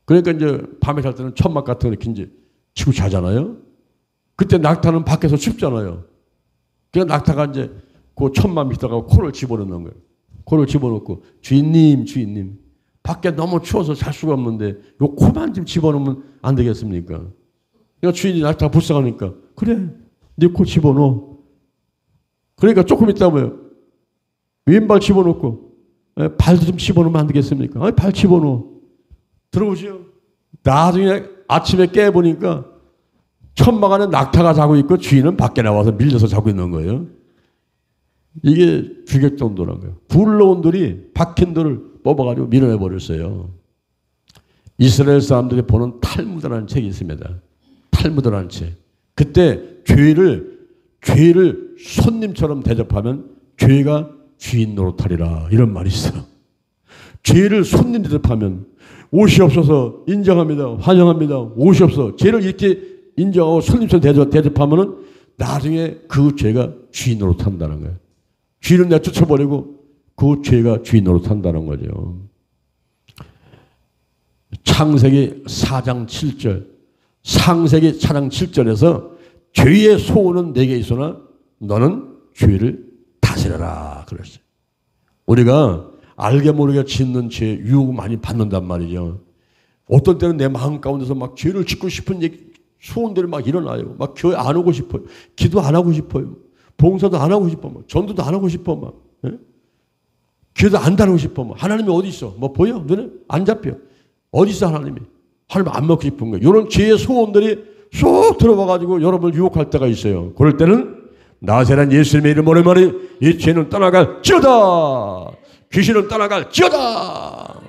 그러니까 이제 밤에 잘 때는 천막 같은 거 이렇게 이제 치고 자잖아요. 그때 낙타는 밖에서 춥잖아요. 그래서 낙타가 이제 그 천막 밑에다가 코를 집어넣는 거예요. 코를 집어넣고 주인님 밖에 너무 추워서 잘 수가 없는데 요 코만 좀 집어넣으면 안 되겠습니까? 그러니까 주인이 낙타가 불쌍하니까 그래 네 코 집어넣어. 그러니까 조금 있다 뭐요 왼발 집어넣고 발도 좀 집어넣으면 안 되겠습니까? 발 집어넣어. 들어보시오. 나중에 아침에 깨보니까 천막 안에 낙타가 자고 있고 주인은 밖에 나와서 밀려서 자고 있는 거예요. 이게 주객전도라는 거예요. 불러온들이 박힌 돌을 뽑아가지고 밀어내버렸어요. 이스라엘 사람들이 보는 탈무드라는 책이 있습니다. 탈무드라는 책. 그때 죄를 손님처럼 대접하면 죄가 주인 노릇하리라 이런 말이 있어요. 죄를 손님 대접하면 옷이 없어서 인정합니다. 환영합니다. 옷이 없어. 죄를 이렇게 인정하고 손님처럼 대접하면은 나중에 그 죄가 주인 노릇한다는 거예요. 주인은 내쫓아버리고 그 죄가 주인 노릇한다는 거죠. 창세기 4장 7절, 창세기 4장 7절에서 죄의 소원은 내게 있으나 너는 죄를 다스려라 그랬어요. 우리가 알게 모르게 짓는 죄 유혹을 많이 받는단 말이죠. 어떤 때는 내 마음 가운데서 막 죄를 짓고 싶은 소원들이 막 일어나요. 막 교회 안 오고 싶어요. 기도 안 하고 싶어요. 봉사도 안 하고 싶어. 막 전도도 안 하고 싶어. 막 기도 안 다니고 싶어. 막 하나님이 어디 있어? 뭐 보여? 눈에 안 잡혀. 어디 있어 하나님이? 하나님 안 먹고 싶은 거예요. 이런 죄의 소원들이 쏙 들어와가지고 여러분을 유혹할 때가 있어요. 그럴 때는 나세란 예수님의 이름으로 말이 이 죄는 떠나갈지어다. 귀신은 떠나갈지어다.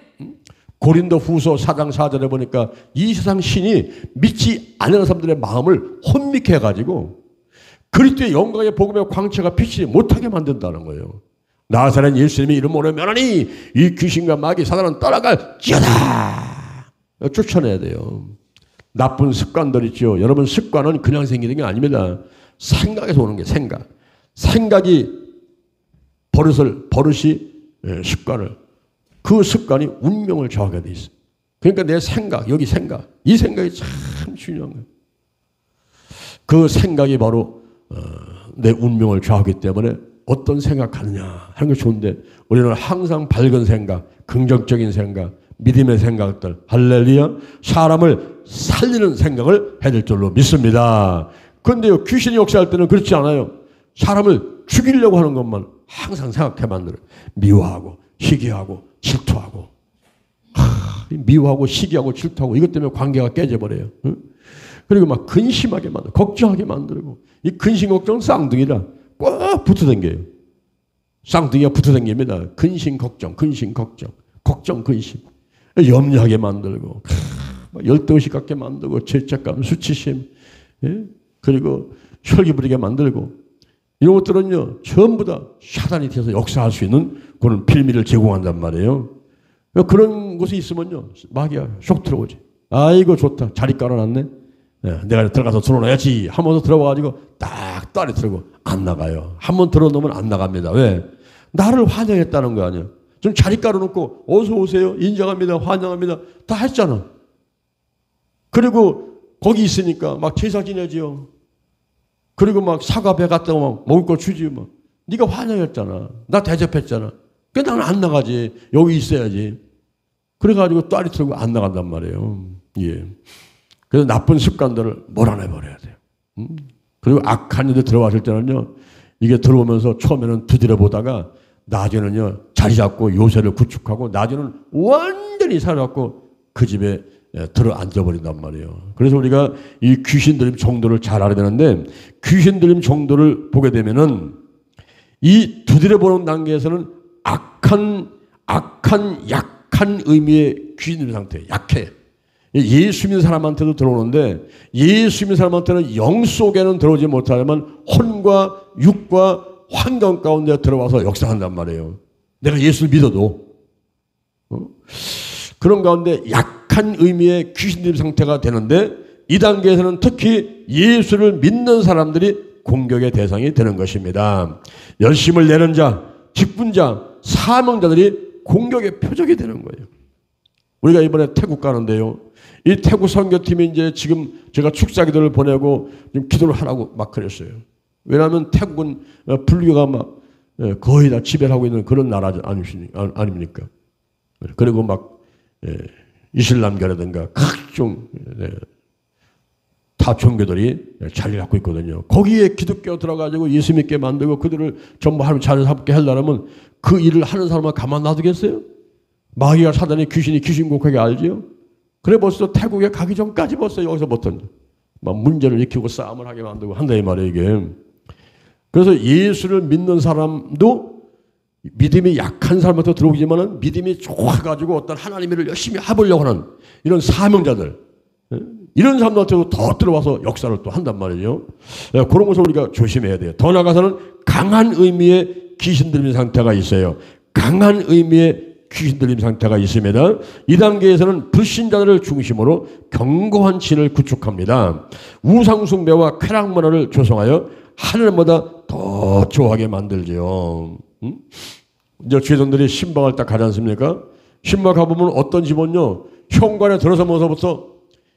고린도 후서 4장 4절에 보니까 이 세상 신이 믿지 않는 사람들의 마음을 혼미케 해가지고 그리스도의 영광의 복음의 광채가 비치지 못하게 만든다는 거예요. 나사렛 예수님의 이름으로 면하니 이 귀신과 마귀 사단은 떠나갈지어다. 쫓아내야 돼요. 나쁜 습관들 있죠. 여러분, 습관은 그냥 생기는 게 아닙니다. 생각에서 오는 게 생각. 생각이 버릇이 습관을, 그 습관이 운명을 정하게 돼 있어요. 그러니까 내 생각, 여기 생각, 이 생각이 참 중요한 거예요. 그 생각이 바로 내 운명을 좌우하기 때문에 어떤 생각하느냐 하는 게 좋은데, 우리는 항상 밝은 생각, 긍정적인 생각, 믿음의 생각들, 할렐루야, 사람을 살리는 생각을 해야 될 줄로 믿습니다. 그런데요, 귀신이 역사할 때는 그렇지 않아요. 사람을 죽이려고 하는 것만 항상 생각해 만들어요. 미워하고 시기하고 질투하고, 미워하고 시기하고 질투하고, 이것 때문에 관계가 깨져버려요. 응? 그리고 막 근심하게 만들고 걱정하게 만들고, 이 근심 걱정은 쌍둥이라 꼭 붙어댕겨요. 쌍둥이가 붙어댕깁니다. 근심 걱정, 근심 걱정, 걱정 근심, 염려하게 만들고, 열등의식 갖게 만들고, 죄책감, 수치심, 예? 그리고 혈기 부리게 만들고, 이런 것들은요 전부 다 사단이 되어서 역사할 수 있는 그런 빌미를 제공한단 말이에요. 그런 곳에 있으면요 마귀가 쏙 들어오지. 아이고 좋다, 자리 깔아놨네, 내가 들어가서 들어놔야지 하면서 들어와가지고 딱 딸이 들고 안 나가요. 한번 들어놓으면 안 나갑니다. 왜? 나를 환영했다는 거 아니야. 좀 자리 깔아놓고 어서 오세요, 인정합니다, 환영합니다 다 했잖아. 그리고 거기 있으니까 막 제사 지내지요. 그리고 막 사과배 갖다 막 먹을 거 주지. 막 네가 환영했잖아, 나 대접했잖아. 그 나는 안 나가지, 여기 있어야지. 그래가지고 딸이 들고 안 나간단 말이에요. 예. 그래서 나쁜 습관들을 몰아내버려야 돼요. 그리고 악한 일에 들어왔을 때는요, 이게 들어오면서 처음에는 두드려 보다가 나중에는요 자리 잡고 요새를 구축하고, 나중에는 완전히 살아갖고 그 집에 들어 앉아버린단 말이에요. 그래서 우리가 이 귀신 들림 정도를 잘 알아야 되는데, 귀신 들림 정도를 보게 되면은 이 두드려 보는 단계에서는 약한 의미의 귀신 들림 상태, 약해. 예수 믿는 사람한테도 들어오는데, 예수 믿는 사람한테는 영 속에는 들어오지 못하지만 혼과 육과 환경 가운데 들어와서 역사한단 말이에요. 내가 예수를 믿어도. 그런 가운데 약한 의미의 귀신 들림 상태가 되는데, 이 단계에서는 특히 예수를 믿는 사람들이 공격의 대상이 되는 것입니다. 열심을 내는 자, 직분자, 사명자들이 공격의 표적이 되는 거예요. 우리가 이번에 태국 가는데요, 이 태국 선교팀이 이제 지금 제가 축사기도를 보내고 좀 기도를 하라고 막 그랬어요. 왜냐하면 태국은 불교가 막 거의 다 지배하고 있는 그런 나라 아닙니까? 그리고 막 이슬람교라든가 각종 다종교들이 자리를 갖고 있거든요. 거기에 기독교 들어가지고 예수 믿게 만들고 그들을 전부 하나님 잘 잡게 하려면 그 일을 하는 사람은 가만 놔두겠어요? 마귀가 사단이 귀신이 귀신곡하게 알지요? 그래 벌써 태국에 가기 전까지 벌써 여기서부터 막 문제를 일으키고 싸움을 하게 만들고 한다 이 말이에요 이게. 그래서 예수를 믿는 사람도 믿음이 약한 사람한테 들어오지만은 믿음이 좋아가지고 어떤 하나님의 일을 열심히 해보려고 하는 이런 사명자들, 이런 사람들한테도 더 들어와서 역사를 또 한단 말이죠. 그런 것을 우리가 조심해야 돼요. 더 나아가서는 강한 의미의 귀신 들림 상태가 있어요. 강한 의미의 귀신 들림 상태가 있습니다. 이 단계에서는 불신자들을 중심으로 견고한 진을 구축합니다. 우상 숭배와 쾌락 문화를 조성하여 하늘보다 더 좋아하게 만들죠. 이제 죄전들이 신방을 딱 가지 않습니까? 신방 가보면 어떤 집은요, 현관에 들어서면서부터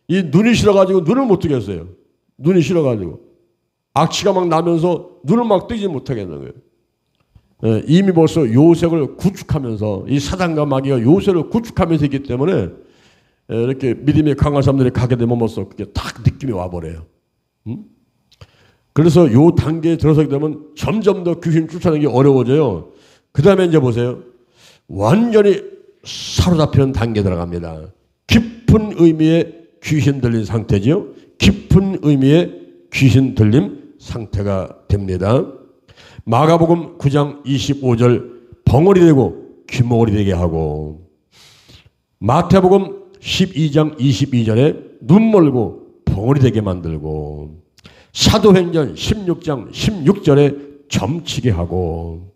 이 눈이 싫어가지고 눈을 못 뜨겠어요. 눈이 싫어가지고 악취가 막 나면서 눈을 막 뜨지 못하겠는 거예요. 이미 벌써 요셉을 구축하면서, 이 사단과 마귀가 요셉을 구축하면서 있기 때문에 이렇게 믿음이 강한 사람들이 가게 되면 벌써 그게 딱 느낌이 와버려요. 그래서 요 단계에 들어서게 되면 점점 더 귀신 쫓아내기 어려워져요. 그 다음에 이제 보세요. 완전히 사로잡히는 단계에 들어갑니다. 깊은 의미의 귀신 들린 상태지요. 깊은 의미의 귀신 들림 상태가 됩니다. 마가복음 9장 25절 벙어리 되고 귀머거리 되게 하고, 마태복음 12장 22절에 눈 멀고 벙어리 되게 만들고, 사도행전 16장 16절에 점치게 하고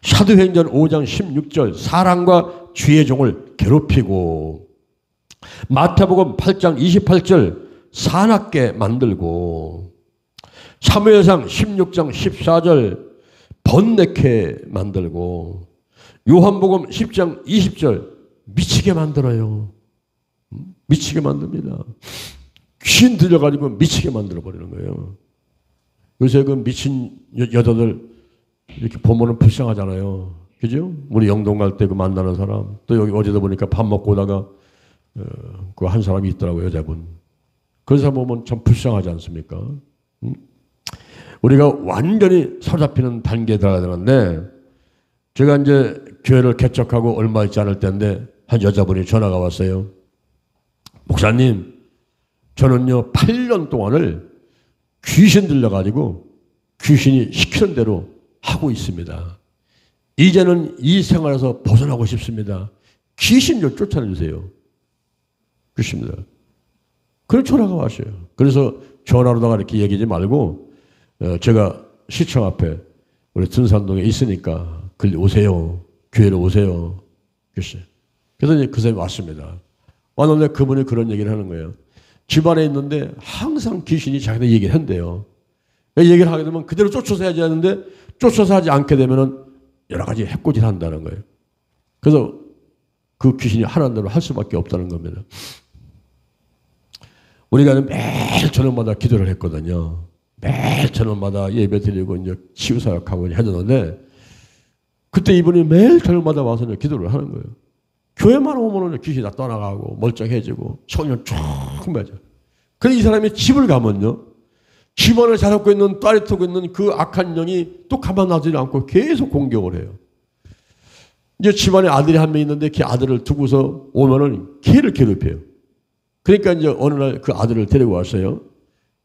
사도행전 5장 16절 사랑과 주의 종을 괴롭히고 마태복음 8장 28절 사납게 만들고 사무엘상 16장 14절 번뇌케 만들고 요한복음 10장 20절 미치게 만들어요. 미치게 만듭니다. 귀신 들려가지고 미치게 만들어버리는 거예요. 요새 그 미친 여자들 이렇게 보면은 불쌍하잖아요. 그죠? 우리 영동 갈 때 그 만나는 사람. 또 여기 어제도 보니까 밥 먹고 오다가 그 한 사람이 있더라고요. 여자분. 그런 사람 보면 참 불쌍하지 않습니까? 우리가 완전히 사로잡히는 단계에 들어가야 되는데 제가 이제 교회를 개척하고 얼마 있지 않을 때인데 한 여자분이 전화가 왔어요. 목사님, 저는요 8년 동안을 귀신 들려가지고 귀신이 시키는 대로 하고 있습니다. 이제는 이 생활에서 벗어나고 싶습니다. 귀신 좀 쫓아내주세요. 그렇습니다. 그런 전화가 왔어요. 그래서 전화로다가 이렇게 얘기하지 말고 제가 시청 앞에 우리 등산동에 있으니까 글 오세요. 교회로 오세요. 그랬어요. 그래서 이제 그 사람이 왔습니다. 왔는데 그분이 그런 얘기를 하는 거예요. 집안에 있는데 항상 귀신이 자기들 얘기를 한대요. 얘기를 하게 되면 그대로 쫓아서 해야지 하는데 쫓아서 하지 않게 되면은 여러 가지 해코지를 한다는 거예요. 그래서 그 귀신이 하라는 대로 할 수밖에 없다는 겁니다. 우리가 매일 저녁마다 기도를 했거든요. 매일 저녁마다 예배 드리고 이제 치유사역하고 해줬는데 그때 이분이 매일 저녁마다 와서 이제 기도를 하는 거예요. 교회만 오면은 귀신이 다 떠나가고 멀쩡해지고 손이 쭉 맞아. 근데 이 사람이 집을 가면요. 집안을 자라고 있는 딸이 타고 있는 그 악한 영이 또 가만 놔두지 않고 계속 공격을 해요. 이제 집안에 아들이 한 명 있는데 그 아들을 두고서 오면은 걔를 괴롭혀요. 그러니까 이제 어느 날 그 아들을 데리고 왔어요.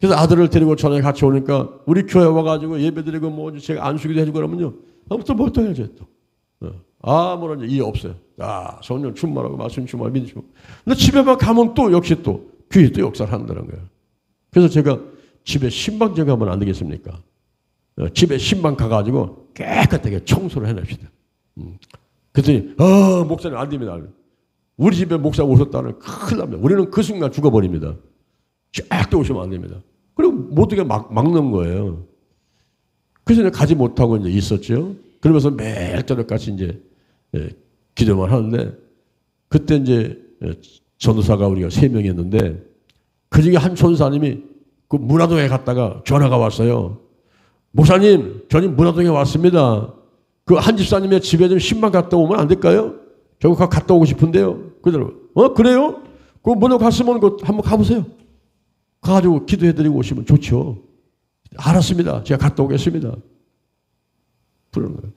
그래서 아들을 데리고 저녁에 같이 오니까 우리 교회 와가지고 예배 드리고 뭐 제가 안수기도 해주고 그러면요. 아무튼 멀쩡해져 또. 아무런 이해 없어요. 성령 충만하고 말씀 충만하고 믿음 충만하고. 근데 집에만 가면 또 역시 또 귀신이 또 역사를 한다는 거예요. 그래서 제가 집에 신방제 가면 안 되겠습니까? 집에 신방 가가지고 깨끗하게 청소를 해냅시다. 그랬더니 목사님 안 됩니다. 우리 집에 목사 오셨다는 큰일 납니다. 우리는 그 순간 죽어버립니다. 절대 오시면 안 됩니다. 그리고 모두가 막는 거예요. 그래서 가지 못하고 이제 있었죠. 그러면서 매일 저녁같이 이제 기도만 하는데 그때 이제 전도사가 우리가 3명이었는데 그 중에 한 전사님이 그 문화동에 갔다가 전화가 왔어요. 목사님, 저는 문화동에 왔습니다. 그 한 집사님의 집에 좀 신방 갔다 오면 안 될까요? 저거 갔다 오고 싶은데요. 그대로 그래요? 그 문화 갔으면 한번 가보세요. 가가지고 기도해드리고 오시면 좋죠. 알았습니다. 제가 갔다 오겠습니다. 그러는 거예요.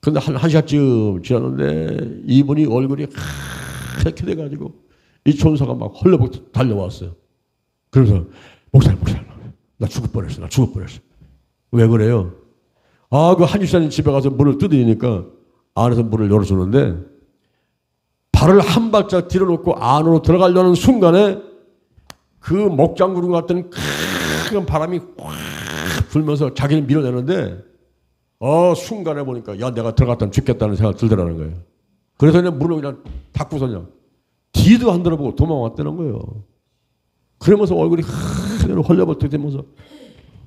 근데 한 시간쯤 지났는데 이분이 얼굴이 하얗게 돼가지고 이 천사가 막 헐레벌떡 달려왔어요. 그래서 목사님, 나 죽을 뻔했어. 왜 그래요? 그 한집사님 집에 가서 문을 두드리니까 안에서 문을 열어주는데 발을 한 발짝 들여놓고 안으로 들어가려는 순간에 그 목장구름 같은 큰 바람이 확 불면서 자기를 밀어내는데 순간에 보니까 야 내가 들어갔다면 죽겠다는 생각 들더라는 거예요. 그래서 그냥 문을 그냥 닫고서 그냥 뒤도 안 들어보고 도망왔다는 거예요. 그러면서 얼굴이 그대로 헐레벌떡 되면서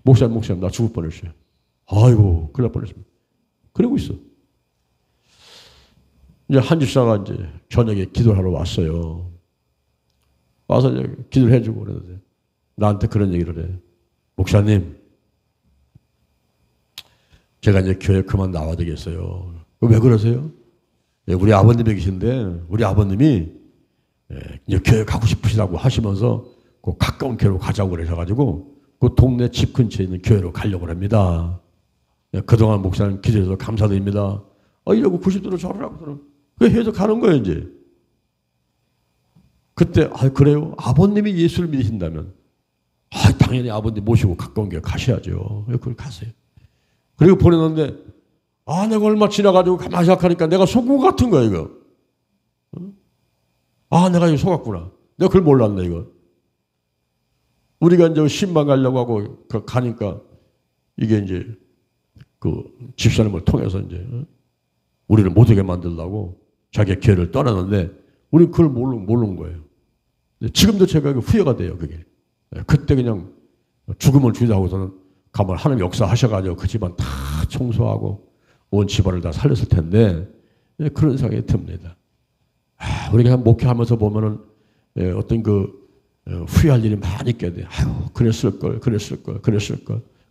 목사님 나 죽을 뻔했어요. 아이고 큰일 날 뻔했습니다. 그러고 있어. 이제 한 집사가 이제 저녁에 기도를 하러 왔어요. 와서 이제 기도를 해주고 그러는데 나한테 그런 얘기를 해. 목사님, 제가 이제 교회 그만 나와야 되겠어요. 왜 그러세요? 우리 아버님이 계신데 우리 아버님이 이제 교회 가고 싶으시다고 하시면서 그 가까운 교회로 가자고 그러셔가지고 그 동네 집 근처에 있는 교회로 가려고 합니다. 그동안 목사님 기도해서 감사드립니다. 이러고 90도로 절을 하고 그 해서 가는 거예요 이제. 그때 그래요? 아버님이 예수를 믿으신다면 당연히 아버님 모시고 가까운 교회 가셔야죠. 그걸 가세요. 그리고 보냈는데 내가 얼마 지나가지고 가만히 생각하니까 내가 속은 것 같은 거야 이거. 내가 이거 속았구나. 내가 그걸 몰랐네 이거. 우리가 이제 신방 가려고 하고 가니까 이게 이제 그 집사님을 통해서 이제 우리를 못하게 만들려고 자기의 교회를 떠나는데 우리는 그걸 모르는 거예요. 지금도 제가 후회가 돼요, 그게. 그때 그냥 죽음을 주의하고서는 가만 하나님 역사하셔가지고 그 집안 다 청소하고 온 집안을 다 살렸을 텐데 그런 생각이 듭니다. 우리가 목회하면서 보면은 어떤 후회할 일이 많이 있게 돼. 아유, 그랬을 걸.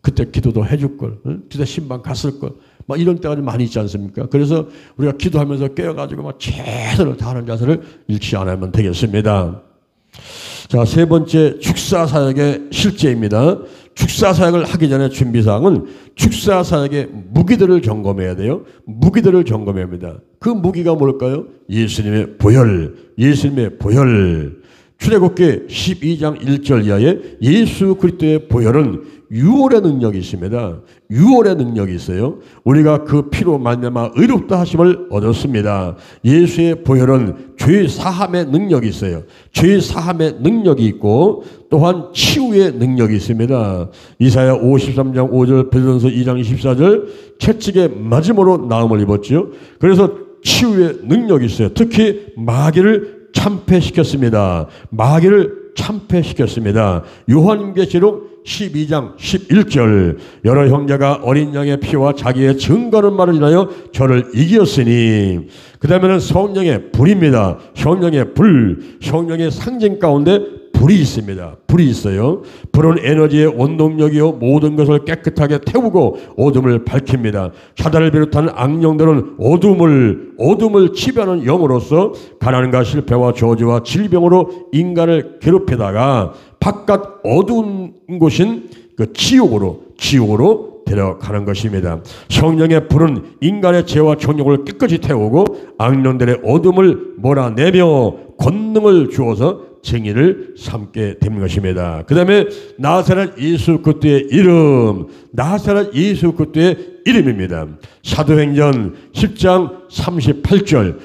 그때 기도도 해줄 걸. 그때 신방 갔을 걸. 막 이런 때가 좀 많이 있지 않습니까? 그래서 우리가 기도하면서 깨어가지고 막 최선을 다하는 자세를 잃지 않으면 되겠습니다. 자, 세 번째 축사사역의 실제입니다. 축사사역을 하기 전에 준비사항은 축사사역의 무기들을 점검해야 돼요. 무기들을 점검해야 합니다. 그 무기가 뭘까요? 예수님의 보혈. 출애굽기 12장 1절 이하에 예수 그리스도의 보혈은 유월의 능력이 있습니다. 유월의 능력이 있어요. 우리가 그 피로 말미암아 의롭다 하심을 얻었습니다. 예수의 보혈은 죄 사함의 능력이 있어요. 죄 사함의 능력이 있고 또한 치유의 능력이 있습니다. 이사야 53장 5절, 베드로전서 2장 24절 채찍에 맞음으로 나음을 입었지요. 그래서 치유의 능력이 있어요. 특히 마귀를 참패시켰습니다. 요한계시록 12장 11절 여러 형제가 어린 양의 피와 자기의 증거하는 말을 인하여 저를 이기었으니 그 다음에는 성령의 불입니다. 성령의 상징 가운데 불이 있습니다. 불이 있어요. 불은 에너지의 원동력이요 모든 것을 깨끗하게 태우고 어둠을 밝힙니다. 사단을 비롯한 악령들은 어둠을 지배하는 영으로서 가난과 실패와 저주와 질병으로 인간을 괴롭히다가 바깥 어두운 곳인 그 지옥으로 데려가는 것입니다. 성령의 불은 인간의 죄와 정욕을 깨끗이 태우고 악령들의 어둠을 몰아내며 권능을 주어서 정의를 삼게 되는 것입니다. 그 다음에 나사렛 예수 그리스도의 이름입니다. 사도행전 10장 38절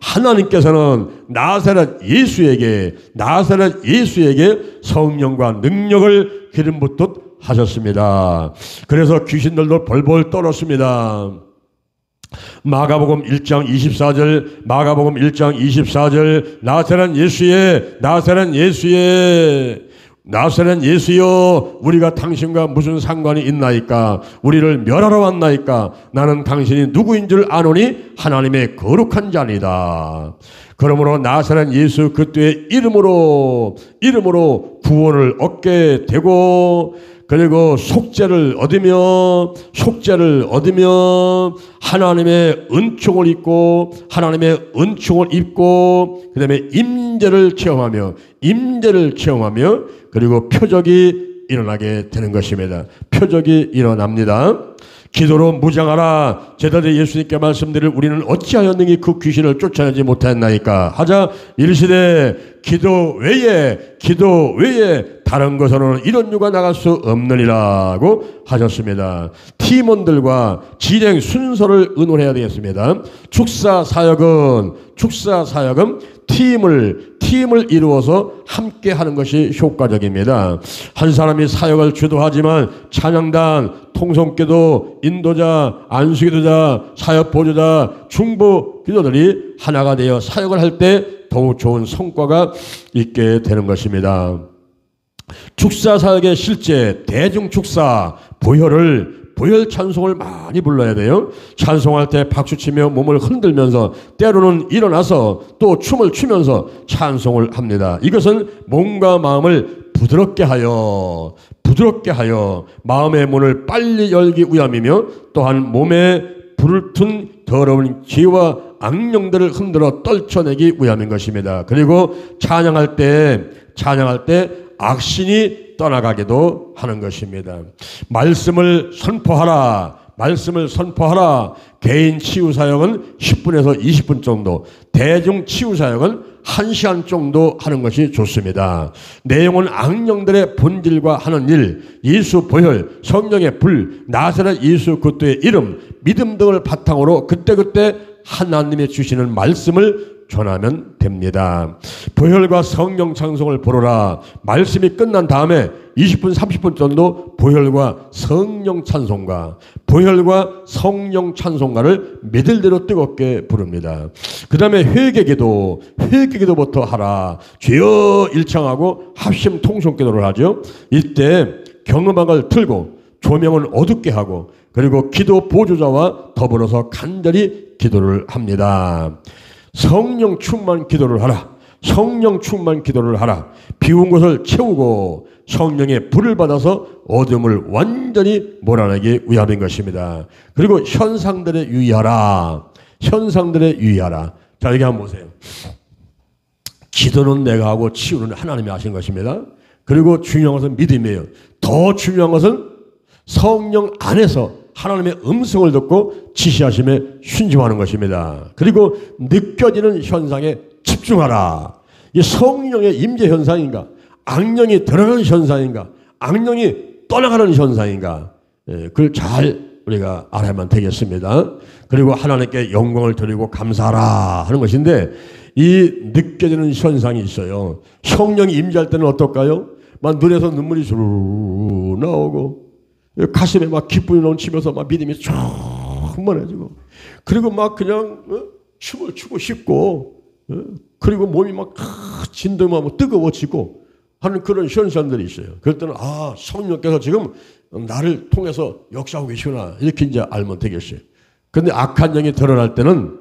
하나님께서는 나사렛 예수에게 성령과 능력을 기름 붓듯 하셨습니다. 그래서 귀신들도 벌벌 떨었습니다. 마가복음 1장 24절 나사렛 예수여 우리가 당신과 무슨 상관이 있나이까 우리를 멸하러 왔나이까 나는 당신이 누구인 줄 아노니 하나님의 거룩한 자니다. 그러므로 나사렛 예수 그리스도의 이름으로 구원을 얻게 되고 그리고 속죄를 얻으며 하나님의 은총을 입고 그 다음에 임재를 체험하며 그리고 표적이 일어나게 되는 것입니다. 표적이 일어납니다. 기도로 무장하라. 제자들 예수님께 말씀드릴 우리는 어찌하여 능히 그 귀신을 쫓아내지 못했나이까 하자 이르시되 기도 외에 다른 것으로는 이런 유가 나갈 수 없느니라고 하셨습니다. 팀원들과 진행 순서를 의논해야 되겠습니다. 축사 사역은 팀을 이루어서 함께 하는 것이 효과적입니다. 한 사람이 사역을 주도하지만 찬양단, 통성기도, 인도자, 안수기도자, 사역보조자, 중보기도들이 하나가 되어 사역을 할 때 더욱 좋은 성과가 있게 되는 것입니다. 축사 사역의 실제 대중축사 보혈 찬송을 많이 불러야 돼요. 찬송할 때 박수치며 몸을 흔들면서 때로는 일어나서 또 춤을 추면서 찬송을 합니다. 이것은 몸과 마음을 부드럽게 하여 마음의 문을 빨리 열기 위함이며 또한 몸에 불을 튼 더러운 죄와 악령들을 흔들어 떨쳐내기 위함인 것입니다. 그리고 찬양할 때 악신이 떠나가기도 하는 것입니다. 말씀을 선포하라. 개인 치유사역은 10분에서 20분 정도, 대중 치유사역은 1시간 정도 하는 것이 좋습니다. 내용은 악령들의 본질과 하는 일, 예수 보혈, 성령의 불, 나사렛 예수 그리스도의 이름, 믿음 등을 바탕으로 그때그때 하나님의 주시는 말씀을 전하면 됩니다. 보혈과 성령 찬송을 부르라. 말씀이 끝난 다음에 20분 30분 정도 보혈과 성령 찬송가, 보혈과 성령 찬송가를 믿을 대로 뜨겁게 부릅니다. 그 다음에 회개기도부터 하라. 주여 일창하고 합심 통성기도를 하죠. 이때 경음악을 틀고 조명은 어둡게 하고 그리고 기도 보조자와 더불어서 간절히 기도를 합니다. 성령 충만 기도를 하라. 성령 충만 기도를 하라. 비운 것을 채우고 성령의 불을 받아서 어둠을 완전히 몰아내기 위함인 것입니다. 그리고 현상들에 유의하라. 현상들에 유의하라. 자, 여기 한번 보세요. 기도는 내가 하고 치유는 하나님이 하신 것입니다. 그리고 중요한 것은 믿음이에요. 더 중요한 것은 성령 안에서 하나님의 음성을 듣고 지시하심에 순종하는 것입니다. 그리고 느껴지는 현상에 집중하라. 이 성령의 임재 현상인가? 악령이 드러나는 현상인가? 악령이 떠나가는 현상인가? 그걸 잘 우리가 알아야만 되겠습니다. 그리고 하나님께 영광을 드리고 감사하라 하는 것인데 이 느껴지는 현상이 있어요. 성령이 임재할 때는 어떨까요? 막 눈에서 눈물이 쭉 나오고 가슴에 막 기쁨이 넘치면서 막 믿음이 충만해지고 그리고 막 그냥 춤을 추고 싶고 그리고 몸이 막 진동하고 뜨거워지고 하는 그런 현상들이 있어요. 그럴 때는 아, 성령께서 지금 나를 통해서 역사하고 계시구나 이렇게 이제 알면 되겠어요. 그런데 악한 영이 드러날 때는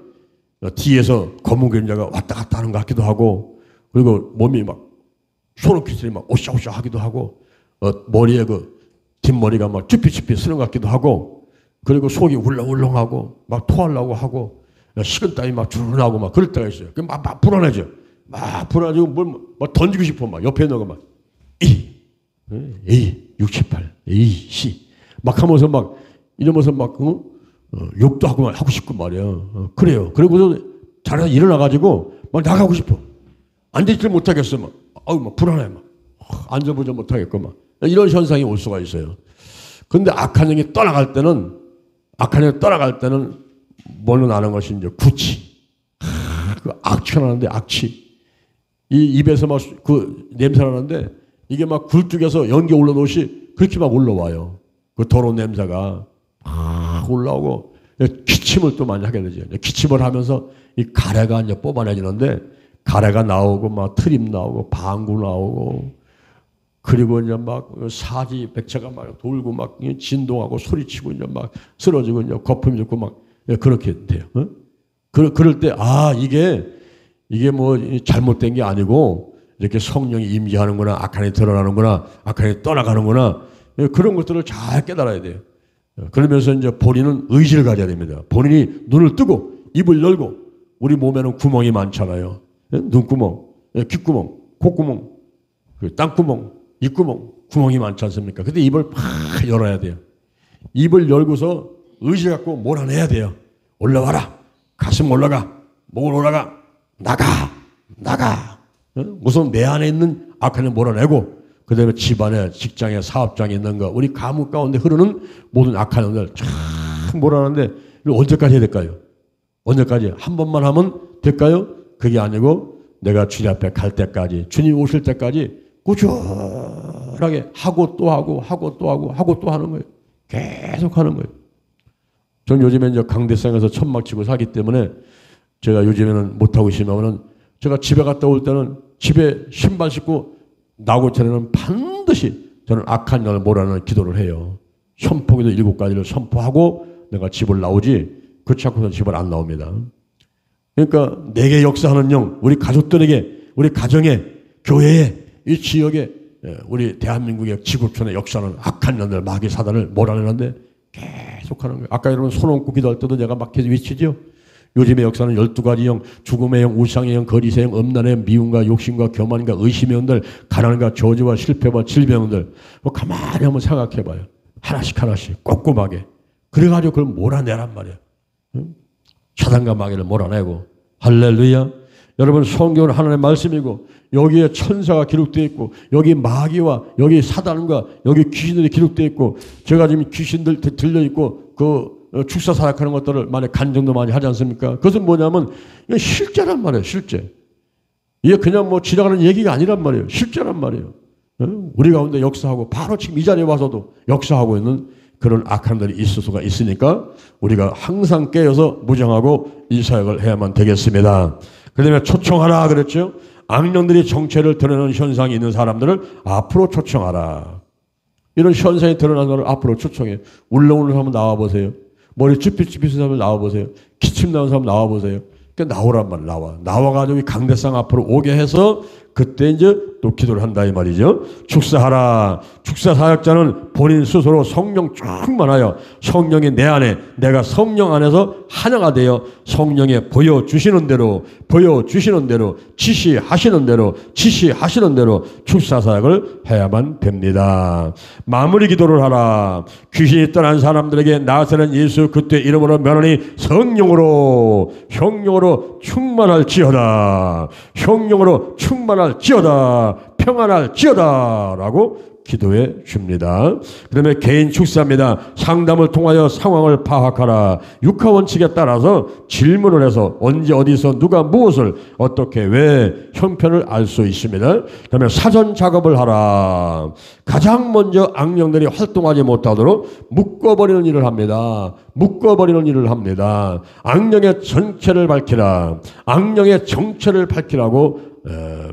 뒤에서 검은 그림자가 왔다 갔다 하는 것 같기도 하고 그리고 몸이 막 소름끼치니 막 오샤오샤 하기도 하고 머리에 그 뒷머리가 막 쭈삐쭈삐 쓰는 것 같기도 하고 그리고 속이 울렁울렁하고 막 토하려고 하고 식은땀이 막 주르르 나고 막 그럴 때가 있어요. 막 불안해져. 막 불안해지고 뭘 막 던지고 싶어. 막 옆에 있는 거 막 A 68 A C 막 하면서 막 이러면서 막 욕도 하고 막 하고 싶고 말이야. 그래요. 그리고서 자라서 일어나가지고 막 나가고 싶어. 앉아있질 못하겠어. 막 아우 막 불안해. 막 앉아보지 못하겠고 막 이런 현상이 올 수가 있어요. 그런데 악한 영이 떠나갈 때는 뭘로 나는 것이 이제 구치. 그 악취가 나는데 악취. 이 입에서 막 그 냄새 나는데 이게 막 굴뚝에서 연기 올라온 옷이 그렇게 막 올라와요. 그 더러운 냄새가 막 올라오고 기침을 또 많이 하게 되죠. 기침을 하면서 이 가래가 이제 뽑아내지는데 가래가 나오고 막 트림 나오고 방구 나오고 그리고 이제 막 사지 백체가 막 돌고 막 진동하고 소리치고 이제 막 쓰러지고 이제 거품이 있고 막 그렇게 돼요. 그럴 때 아 이게 뭐 잘못된 게 아니고 이렇게 성령이 임재하는구나, 악한이 드러나는구나, 악한이 떠나가는구나 그런 것들을 잘 깨달아야 돼요. 그러면서 이제 본인은 의지를 가져야 됩니다. 본인이 눈을 뜨고 입을 열고 우리 몸에는 구멍이 많잖아요. 눈구멍, 귓구멍, 콧구멍, 땅구멍, 입구멍, 구멍이 많지 않습니까? 근데 입을 팍 열어야 돼요. 입을 열고서 의지 갖고 몰아내야 돼요. 올라와라. 가슴 올라가. 목을 올라가. 나가. 우선 내 안에 있는 악한을 몰아내고 그 다음에 집안에 직장에 사업장에 있는 거 우리 가문 가운데 흐르는 모든 악한 영들 쫙 몰아내는데 언제까지 해야 될까요? 언제까지? 한 번만 하면 될까요? 그게 아니고 내가 주님 앞에 갈 때까지 주님 오실 때까지 꾸준하게 하고 또 하고 하는 거예요. 계속 하는 거예요. 전 요즘에 이제 강대상에서 천막 치고 사기 때문에 제가 요즘에는 못하고 있으면은 제가 집에 갔다 올 때는 집에 신발 신고 나오고 전에는 반드시 저는 악한 영을 몰아내는 기도를 해요. 선포기도 7가지를 선포하고 내가 집을 나오지 그렇지 않고서 집을 안 나옵니다. 그러니까 내게 역사하는 영, 우리 가족들에게, 우리 가정에, 교회에, 이 지역에, 우리 대한민국의 지구촌에 역사하는 악한 영들, 마귀 사단을 몰아내는데 계속하는 거예요. 아까 여러분 손 얹고 기도할 때도 내가 막 계속 외치죠. 요즘의 역사는 12가지 영, 죽음의 영, 우상의 영, 거리세 영, 음란의 영, 미움과 욕심과 교만과 의심의 영들, 가난과 저주와 실패와 질병들 가만히 한번 생각해봐요. 하나씩 꼼꼼하게. 그래가지고 그걸 몰아내란 말이에요. 사단과 마귀를 몰아내고. 할렐루야. 여러분 성경은 하나님의 말씀이고 여기에 천사가 기록되어 있고 여기 마귀와 여기 사단과 여기 귀신들이 기록되어 있고 제가 지금 귀신들 들려 있고 그 축사 사역하는 것들을 많이 간증도 많이 하지 않습니까? 그것은 뭐냐면 이건 실제란 말이에요. 실제. 이게 그냥 뭐 지나가는 얘기가 아니란 말이에요. 실제란 말이에요. 우리 가운데 역사하고 바로 지금 이 자리에 와서도 역사하고 있는 그런 악한 들이 있을 수가 있으니까 우리가 항상 깨어서 무장하고 이 사역을 해야만 되겠습니다. 그다음에 초청하라 그랬죠. 악령들이 정체를 드러내는 현상이 있는 사람들을 앞으로 초청하라. 이런 현상이 드러나는 사람을 앞으로 초청해. 울렁울렁 사람 나와보세요. 머리 쭈삣쭈삣 사람 나와보세요. 기침 나는 사람 나와보세요. 그러니까 나오란 말 나와가지고 강대상 앞으로 오게 해서 그때 이제 또 기도를 한다 이 말이죠. 축사하라. 축사 사역자는 본인 스스로 성령 충만하여 성령이 내 안에 내가 성령 안에서 하나가 되어 성령에 보여주시는 대로 지시하시는 대로 축사 사역을 해야만 됩니다. 마무리 기도를 하라. 귀신이 떠난 사람들에게 나사렛 예수 그때 이름으로 면하니 성령으로 충만할지어다. 평안할지어다 라고 기도해 줍니다. 그 다음에 개인 축사입니다. 상담을 통하여 상황을 파악하라. 육하 원칙에 따라서 질문을 해서 언제 어디서 누가 무엇을 어떻게 왜 형편을 알 수 있습니다. 그 다음에 사전 작업을 하라. 가장 먼저 악령들이 활동하지 못하도록 묶어버리는 일을 합니다. 악령의 정체를 밝히라. 악령의 정체를 밝히라고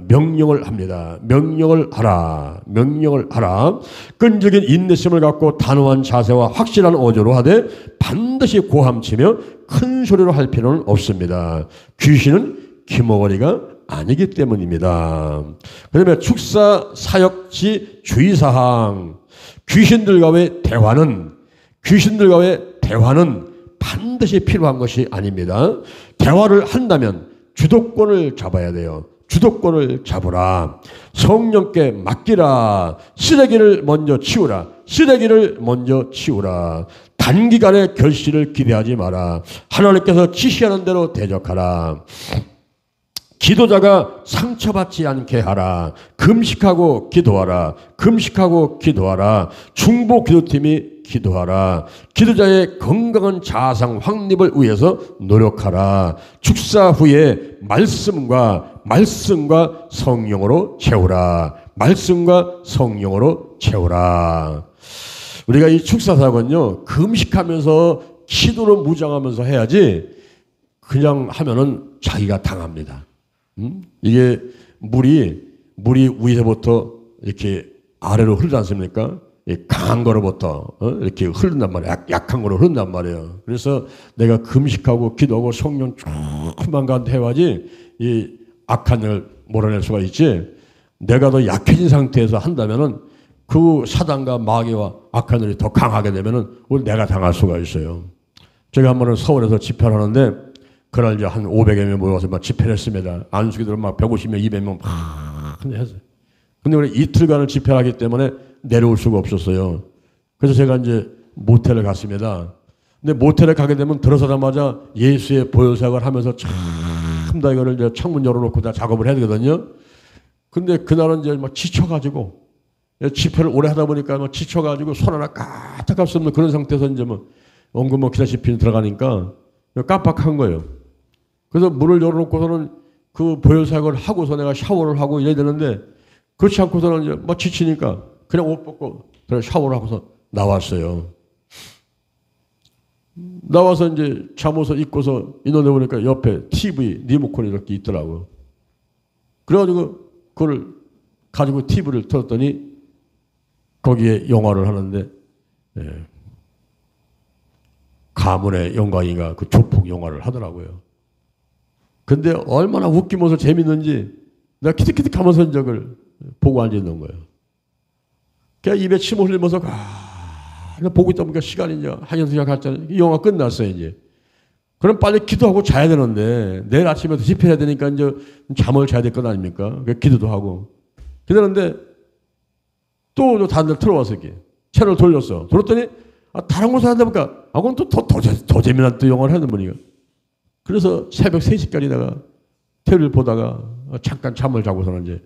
명령을 합니다. 명령을 하라. 끈질긴 인내심을 갖고 단호한 자세와 확실한 어조로 하되 반드시 고함치며 큰 소리로 할 필요는 없습니다. 귀신은 기머거리가 아니기 때문입니다. 그 다음에 축사 사역지 주의사항. 귀신들과의 대화는 반드시 필요한 것이 아닙니다. 대화를 한다면 주도권을 잡아야 돼요. 주도권을 잡으라. 성령께 맡기라. 쓰레기를 먼저 치우라. 단기간의 결실을 기대하지 마라. 하나님께서 지시하는 대로 대적하라. 기도자가 상처받지 않게 하라. 금식하고 기도하라. 중보 기도팀이 기도하라. 기도자의 건강한 자아상 확립을 위해서 노력하라. 축사 후에 말씀과 성령으로 채우라. 우리가 이 축사 사역은요, 금식하면서 기도로 무장하면서 해야지 그냥 하면은 자기가 당합니다. 이게 물이 위에서부터 이렇게 아래로 흐르지 않습니까? 강한 거로부터 이렇게 흐른단 말이에요. 약한 거로 흐른단 말이에요. 그래서 내가 금식하고 기도하고 성령 충만한 해야지 이 악한 을 몰아낼 수가 있지. 내가 더 약해진 상태에서 한다면은 그 사단과 마귀와 악한 일이 더 강하게 되면은 내가 당할 수가 있어요. 제가 한 번은 서울에서 집회를 하는데 그날 이제 한 500여 명 모여서 막 집회를 했습니다. 안수기들 막 150명, 200명 막 했어요. 근데 우리 이틀간을 집회를 하기 때문에 내려올 수가 없었어요. 그래서 제가 이제 모텔을 갔습니다. 근데 모텔에 가게 되면 들어서자마자 예수의 보혈사역을 하면서 참 다 이거를 이제 창문 열어놓고 다 작업을 해야 되거든요. 근데 그날은 이제 막 지쳐가지고 집회를 오래 하다 보니까 막 지쳐가지고 손 하나 까딱할 수 없는 그런 상태에서 이제 뭐 원금 기다시피 들어가니까 깜빡한 거예요. 그래서 문을 열어놓고서는 그 보혈사역을 하고서 내가 샤워를 하고 이래야 되는데 그렇지 않고서는 이제 막 지치니까 그냥 옷 벗고 샤워를 하고서 나왔어요. 나와서 이제 잠옷을 입고서 인원에 보니까 옆에 TV 리모컨이 이렇게 있더라고요. 그래가지고 그걸 가지고 TV를 틀었더니 거기에 영화를 하는데 가문의 영광인가 그 조폭 영화를 하더라고요. 근데 얼마나 웃기면서 재밌는지 내가 키득키득하면서 이걸 보고 앉아있는 거예요. 그냥 입에 침 흘리면서 보고 있다 보니까 시간이 이제 1시간 갔잖아요. 이 영화 끝났어요, 이제. 그럼 빨리 기도하고 자야 되는데, 내일 아침에 집회해야 되니까 이제 잠을 자야 될 건 아닙니까? 기도도 하고. 그러는데, 또 다른 데 틀어와서 이렇게 채널 돌렸어. 돌렸더니, 다른 곳에 한다 보니까, 그건 또 더 재미난 또 영화를 하는 분이가. 그래서 새벽 3시까지 내가 TV를 보다가 잠깐 잠을 자고서는 이제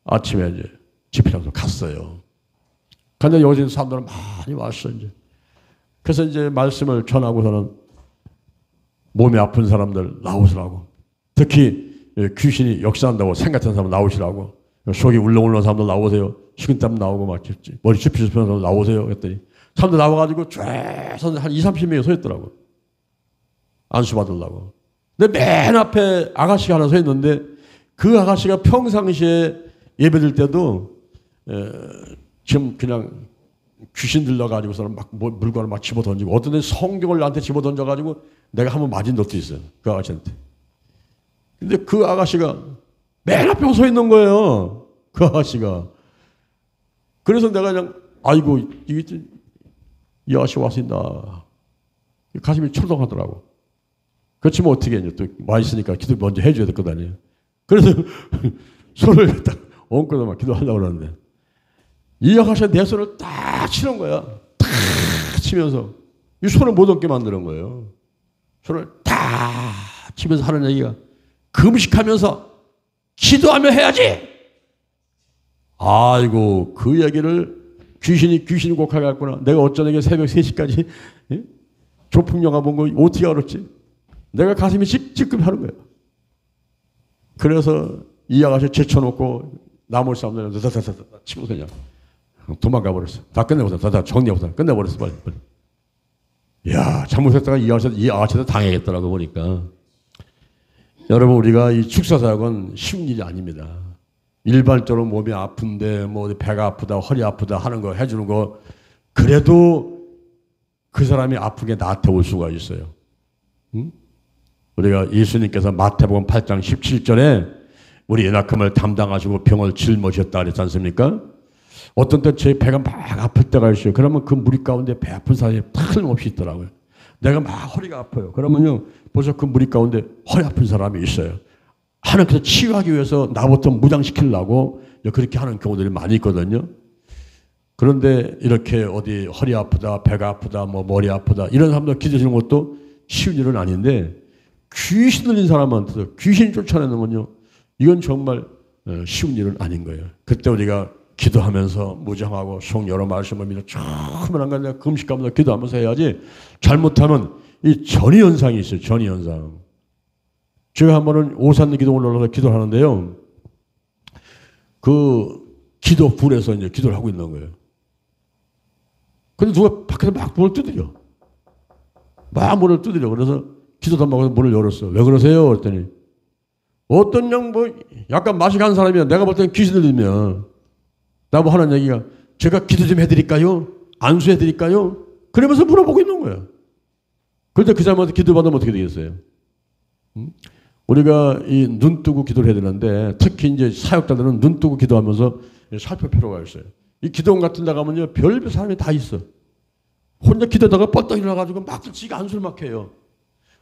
아침에 이제 집회장소 갔어요. 근데 요즘 사람들은 많이 왔어, 이제. 그래서 이제 말씀을 전하고서는 몸이 아픈 사람들 나오시라고. 특히 귀신이 역사한다고 생각하는 사람 나오시라고. 속이 울렁울렁한 사람들 나오세요. 식은땀 나오고 막 머리 찝찝한 사람 나오세요. 그랬더니 사람들 나와가지고 쫙한 20-30명이 서 있더라고. 안수 받으려고. 근데 맨 앞에 아가씨가 하나 서 있는데 그 아가씨가 평상시에 예배드릴 때도 지금 그냥 귀신 들려가지고서는 막 물건을 막 집어 던지고 어떤 데 성경을 나한테 집어 던져가지고 내가 한번 맞은 적도 있어요. 그 아가씨한테. 근데 그 아가씨가 맨 앞에 서 있는 거예요. 그 아가씨가. 그래서 내가 그냥 아이고 이 아가씨 왔습니다. 가슴이 철렁하더라고. 그렇지만 어떻게 했냐. 또 와 있으니까 기도 먼저 해줘야 될 거 아니에요. 그래서 손을 딱 얹고 막 기도하려고 그러는데 이 아가씨가 내 손을 딱 치는 거야. 딱 치면서 이 손을 못 얹게 만드는 거예요. 손을 딱 치면서 하는 얘기가 금식하면서 기도하며 해야지. 아이고 그 얘기를 귀신이 곡하게 했구나. 내가 어쩌다가 새벽 3시까지 조풍 영화 본 거 어떻게 알았지? 내가 가슴이 찝찝 하는 거예요. 그래서 이 아가씨 제쳐놓고 나머지 사람들은 다다다다 치고 그냥 도망가 버렸어. 다 끝내버렸어. 다 정리하고 끝내버렸어. 빨리. 이야 잘못했다가 이 아가씨도 당하겠더라고 보니까. 여러분 우리가 이 축사사역은 쉬운 일이 아닙니다. 일반적으로 몸이 아픈데 뭐 배가 아프다 허리 아프다 하는 거 해주는 거 그래도 그 사람이 아프게 나한테 올 수가 있어요. 응? 우리가 예수님께서 마태복음 8장 17절에 우리 연약함을 담당하시고 병을 짊어졌다 그랬지 않습니까? 어떤 때 제 배가 막 아플 때가 있어요. 그러면 그 무리 가운데 배 아픈 사람이 틀림없이 있더라고요. 내가 막 허리가 아파요. 그러면요 벌써 그 무리 가운데 허리 아픈 사람이 있어요. 하나님께서 치유하기 위해서 나부터 무장시키려고 그렇게 하는 경우들이 많이 있거든요. 그런데 이렇게 어디 허리 아프다, 배가 아프다, 뭐 머리 아프다 이런 사람들 기도하시는 것도 쉬운 일은 아닌데 귀신 들린 사람한테도 귀신 쫓아내는 건요. 이건 정말 쉬운 일은 아닌 거예요. 그때 우리가 기도하면서 무장하고 속 여러 말씀을 믿어 처음에 한 가지 금식하면서 기도하면서 해야지 잘못하면 이 전이현상이 있어요. 전이현상. 제가 한 번은 오산 기도 올라가서 기도를 하는데요. 그 기도 불에서 이제 기도를 하고 있는 거예요. 근데 누가 밖에서 막 문을 두드려. 막 문을 두드려. 그래서 기도도 안 하고 문을 열었어. 왜 그러세요? 그랬더니 어떤 양 뭐 약간 맛이 간 사람이야. 내가 볼 때는 귀신 들리면 나뭐 하는 얘기가 제가 기도 좀 해드릴까요? 안수해드릴까요? 그러면서 물어보고 있는 거야. 그런데 그 사람한테 기도 받으면 어떻게 되겠어요? 우리가 이 눈 뜨고 기도를 해야 되는데 특히 이제 사역자들은 눈 뜨고 기도하면서 살펴볼 필요가 있어요. 이 기도원 같은 데 가면요 별별 사람이 다 있어. 혼자 기도하다가 뻗떡 일어나가지고 막 지가 안수를 막 해요.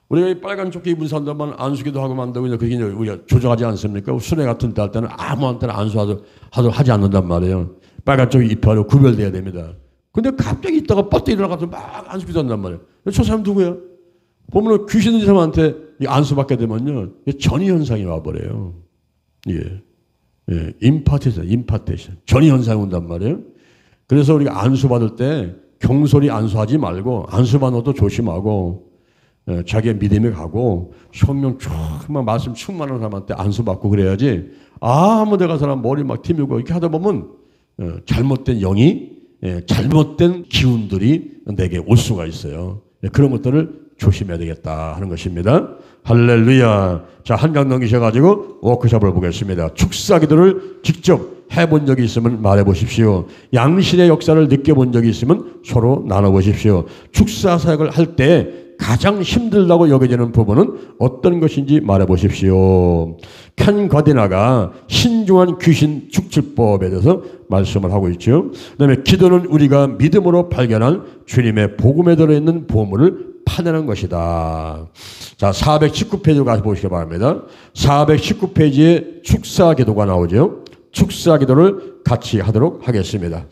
우리가 이 빨간 조끼 입은 사람들만 안수기도 하고 만다고 그게 이제 우리가 조정하지 않습니까? 순회 같은 데 할 때는 아무한테나 안수하도록 하지 않는단 말이에요. 빨간 조끼 입혀도 구별돼야 됩니다. 근데 갑자기 있다가 뻗떡 일어나가서 막 안수기도 한단 말이에요. 저 사람 누구야? 보면 귀신 들린 사람한테 안수 받게 되면요 전이 현상이 와버려요. 임파테이션. 전이 현상이 온단 말이에요. 그래서 우리가 안수 받을 때 경솔히 안수하지 말고 안수 받아도 조심하고 자기의 믿음이 가고 성령 충만 말씀 충만한 사람한테 안수 받고 그래야지 아무 데가 사람 머리 막 티밀고 이렇게 하다 보면 잘못된 영이 잘못된 기운들이 내게 올 수가 있어요. 그런 것들을 조심해야 되겠다 하는 것입니다. 할렐루야. 자, 한 장 넘기셔가지고 워크숍을 보겠습니다. 축사 기도를 직접 해본 적이 있으면 말해보십시오. 양신의 역사를 느껴본 적이 있으면 서로 나눠보십시오. 축사 사역을 할 때 가장 힘들다고 여겨지는 부분은 어떤 것인지 말해보십시오. 켄 거디나가 신중한 귀신 축출법에 대해서 말씀을 하고 있죠. 그 다음에 기도는 우리가 믿음으로 발견한 주님의 복음에 들어있는 보물을 파내는 것이다. 자, 419페이지로 가서 보시기 바랍니다. 419페이지에 축사 기도가 나오죠. 축사 기도를 같이 하도록 하겠습니다.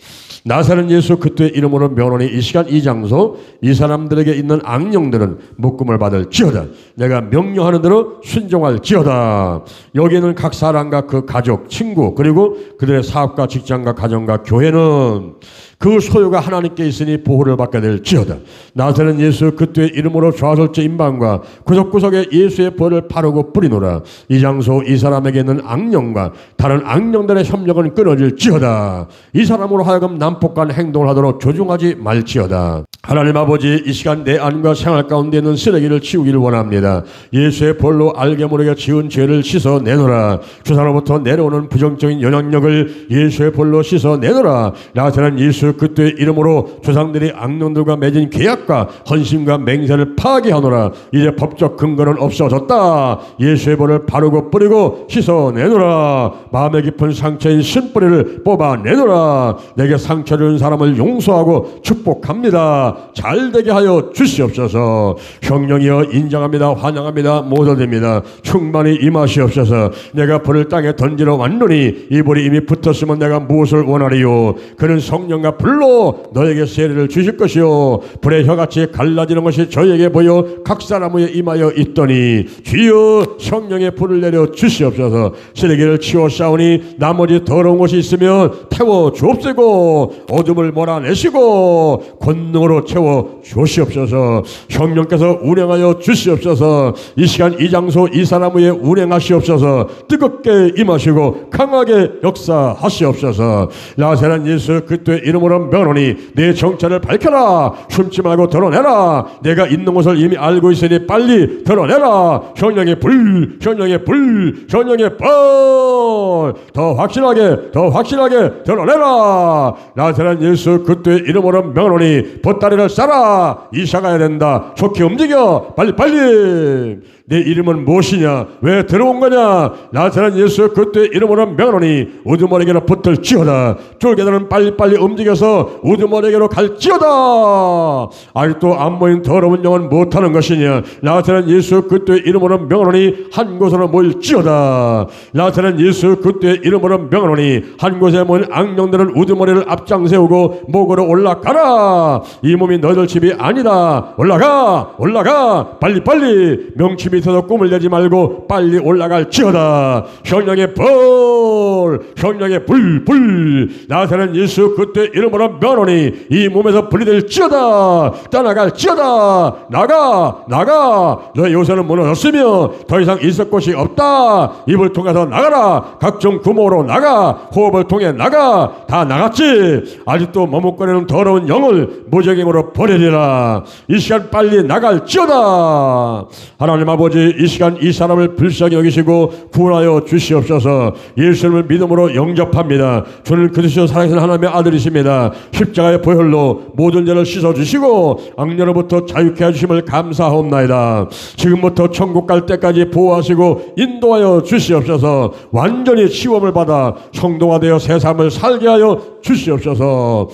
나사렛 예수 그리스도의 이름으로 명하노니 이 시간 이 장소 이 사람들에게 있는 악령들은 묶음을 받을지어다. 내가 명령하는 대로 순종할지어다. 여기에는 각 사람과 그 가족, 친구 그리고 그들의 사업과 직장과 가정과 교회는 그 소유가 하나님께 있으니 보호를 받게 될지어다. 나사렛 예수 그리스도의 이름으로 좌절자 임방과 구석구석에 예수의 벌을 바르고 뿌리노라. 이 장소 이 사람에게 있는 악령과 다른 악령들의 협력은 끊어질지어다. 이 사람으로 하여금 난폭한 행동을 하도록 조종하지 말지어다. 하나님 아버지, 이 시간 내 안과 생활 가운데 있는 쓰레기를 치우기를 원합니다. 예수의 벌로 알게 모르게 지은 죄를 씻어내노라. 주사로부터 내려오는 부정적인 영향력을 예수의 벌로 씻어내노라. 나타난 예수 그리스도의 이름으로 조상들이 악령들과 맺은 계약과 헌신과 맹세를 파괴하노라. 이제 법적 근거는 없어졌다. 예수의 벌을 바르고 뿌리고 씻어내노라. 마음에 깊은 상처인 신뿌리를 뽑아내노라. 내게 상처를 준 사람을 용서하고 축복합니다. 잘되게 하여 주시옵소서. 성령이여 인정합니다. 환영합니다. 못 얻습니다. 충만히 임하시옵소서. 내가 불을 땅에 던지러 왔노니 이 불이 이미 붙었으면 내가 무엇을 원하리요. 그는 성령과 불로 너에게 세례를 주실 것이요 불의 혀같이 갈라지는 것이 저에게 보여 각 사람 위에 임하여 있더니 주여 성령의 불을 내려 주시옵소서. 쓰레기를 치워 싸우니 나머지 더러운 것이 있으면 태워 주옵시고 어둠을 몰아내시고 권능으로 채워 주시옵소서. 성령께서 운행하여 주시옵소서. 이 시간 이 장소 이 사람 위에 운행하시옵소서. 뜨겁게 임하시고 강하게 역사하시옵소서. 나사렛 예수 그리스도의 이름으로 명하노니 내 정체를 밝혀라. 숨지 말고 드러내라. 내가 있는 것을 이미 알고 있으니 빨리 드러내라. 성령의 불, 성령의 불, 성령의 불. 더 확실하게 드러내라. 나사렛 예수 그리스도의 이름으로 명하노니 보따리를 싸라. 이사 가야 된다. 좋게 움직여. 빨리. 내 이름은 무엇이냐? 왜 들어온 거냐? 나사렛 예수 그리스도의 이름으로 명하노니 우두머리에게로 붙을지어다. 쫄개들은 빨리빨리 움직여서 우두머리에게로 갈지어다. 아직도 안 모인 더러운 영은 못하는 것이냐? 나사렛 예수 그리스도의 이름으로 명하노니 한 곳으로 모일지어다. 나사렛 예수 그리스도의 이름으로 명하노니 한 곳에 모인 악령들은 우두머리를 앞장 세우고 목으로 올라가라. 이 몸이 너희들 집이 아니다. 올라가. 빨리. 명치 밑에서 꿈을 내지 말고 빨리 올라갈지어다. 성령의 불. 나사렛 예수 그리스도의 이름으로 명하노니 이 몸에서 분리 될지어다. 떠나갈지어다. 나가. 너의 요새는 무너졌으며 더 이상 있을 곳이 없다. 입을 통해서 나가라. 각종 구멍으로 나가. 호흡을 통해 나가. 다 나갔지. 아직도 머뭇거리는 더러운 영을 무적행으로 버리리라. 이 시간 빨리 나갈지어다. 하나님 아버지, 이 시간 이 사람을 불쌍히 여기시고 구원하여 주시옵소서. 예수님을 믿음으로 영접합니다. 주는 그리스도 살아계신 하나님의 아들이십니다. 십자가의 보혈로 모든 죄를 씻어주시고 악령으로부터 자유케 해주심을 감사하옵나이다. 지금부터 천국 갈 때까지 보호하시고 인도하여 주시옵소서. 완전히 치유함을 받아 성동화되어 새 삶을 살게 하여 주시옵소서.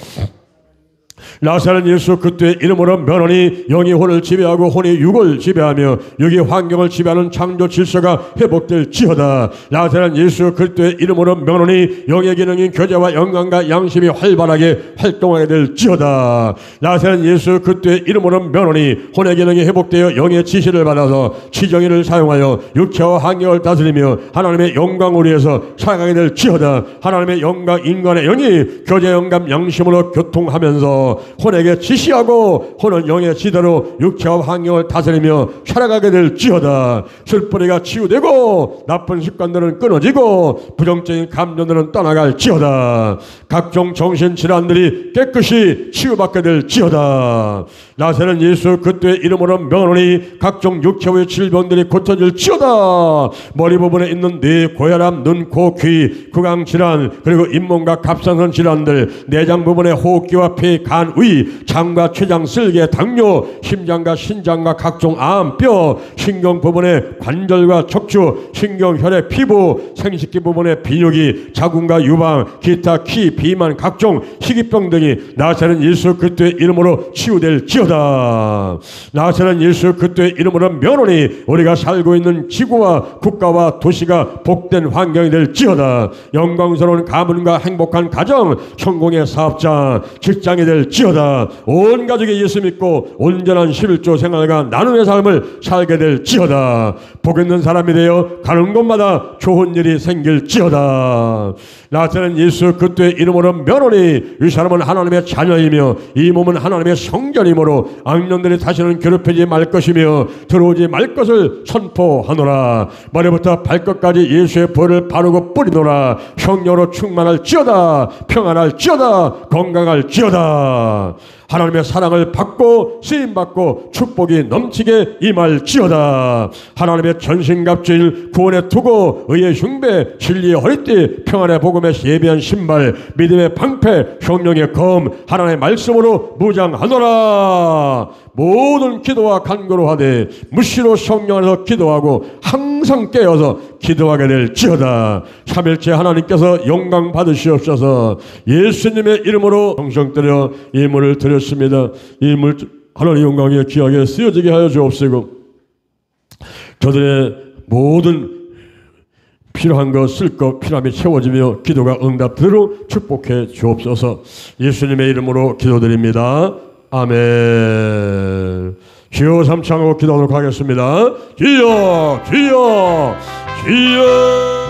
나사렛 예수 그리스도의 이름으로 명하노니 영이 혼을 지배하고 혼이 육을 지배하며 육이 환경을 지배하는 창조 질서가 회복될지어다. 나사렛 예수 그리스도의 이름으로 명하노니 영의 기능인 교제와 영광과 양심이 활발하게 활동하게 될지어다. 나사렛 예수 그리스도의 이름으로 명하노니 혼의 기능이 회복되어 영의 지시를 받아서 지정의를 사용하여 육체와 환경을 다스리며 하나님의 영광을 위해서 살아가게 될지어다. 하나님의 영광 인간의 영이 교제 영감 양심으로 교통하면서 혼에게 지시하고 혼은 영의 지대로 육체와 환경을 다스리며 살아가게 될지어다. 술뿌리가 치유되고 나쁜 습관들은 끊어지고 부정적인 감정들은 떠나갈지어다. 각종 정신질환들이 깨끗이 치유받게 될지어다. 나사렛 예수 그리스도의 이름으로 명하노니 각종 육체의 질병들이 고쳐질지어다. 머리 부분에 있는 뇌, 고혈압, 눈, 코, 귀, 구강질환 그리고 잇몸과 갑상선 질환들, 내장 부분의 호흡기와 폐, 간, 위, 장과 췌장, 쓸개, 당뇨, 심장과 신장과 각종 암, 뼈, 신경 부분의 관절과 척추, 신경, 혈액, 피부, 생식기 부분의 비뇨기, 자궁과 유방, 기타, 키, 비만, 각종 희귀병 등이 나사렛 예수 그리스도의 이름으로 치유될지어다. 나사렛 예수 그리스도의 이름으로 명하노니 우리가 살고 있는 지구와 국가와 도시가 복된 환경이 될지어다. 영광스러운 가문과 행복한 가정, 성공의 사업자, 직장이 될지어다. 온 가족이 예수 믿고 온전한 11조 생활과 나눔의 삶을 살게 될지어다. 복 있는 사람이 되어 가는 곳마다 좋은 일이 생길지어다. 나타난 예수 그리스도의 이름으로 면하니 이 사람은 하나님의 자녀이며 이 몸은 하나님의 성전이므로 악령들이 다시는 괴롭히지 말 것이며 들어오지 말 것을 선포하노라. 머리부터 발끝까지 예수의 벌을 바르고 뿌리노라. 성령으로 충만할지어다. 평안할지어다. 건강할지어다. 하나님의 사랑을 받고 쓰임받고 축복이 넘치게 임할지어다. 하나님의 전신갑주일 구원의 투구 의의 흉배 진리의 허리띠 평안의 복음에 예비한 신발 믿음의 방패 성령의 검 하나님의 말씀으로 무장하노라. 모든 기도와 간구로 하되 무시로 성령 안에서 기도하고 항상 깨어서 기도하게 될지어다. 삼일째 하나님께서 영광 받으시옵소서. 예수님의 이름으로 정성들여 예물을 드렸습니다. 예물 하나님 영광에 귀하게 쓰여지게 하여 주옵시고 저들의 모든 필요한 것 쓸 것 필요함이 채워지며 기도가 응답대로 축복해 주옵소서. 예수님의 이름으로 기도드립니다. 아멘. 주여 삼창하고 기도하도록 하겠습니다. 주여 주여 주여.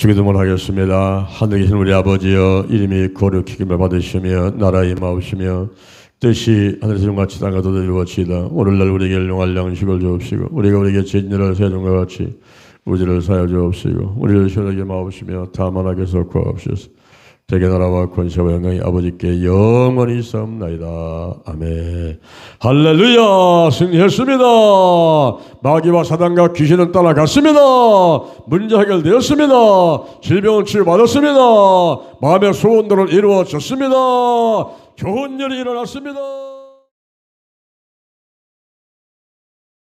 주기도문 하겠습니다. 하늘에 계신 우리 아버지여, 이름이 거룩히 여김을 받으시며 나라의 임하옵시며 뜻이 하늘에서 같이 땅에서도 이루어지이다. 오늘날 우리에게 일용할 양식을 주옵시고 우리가 우리에게 죄진 일을 사하는 것 같이 우리를 사하여 주옵시고 우리를 시험하게 마옵시며 다만 악에서 구하옵소서. 대개 나라와 권세와 영광이 아버지께 영원히 있사옵나이다. 아멘. 할렐루야. 승리했습니다. 마귀와 사단과 귀신은 따라갔습니다. 문제 해결되었습니다. 질병은 치유받았습니다. 마음의 소원들은 이루어졌습니다. 좋은 일이 일어났습니다.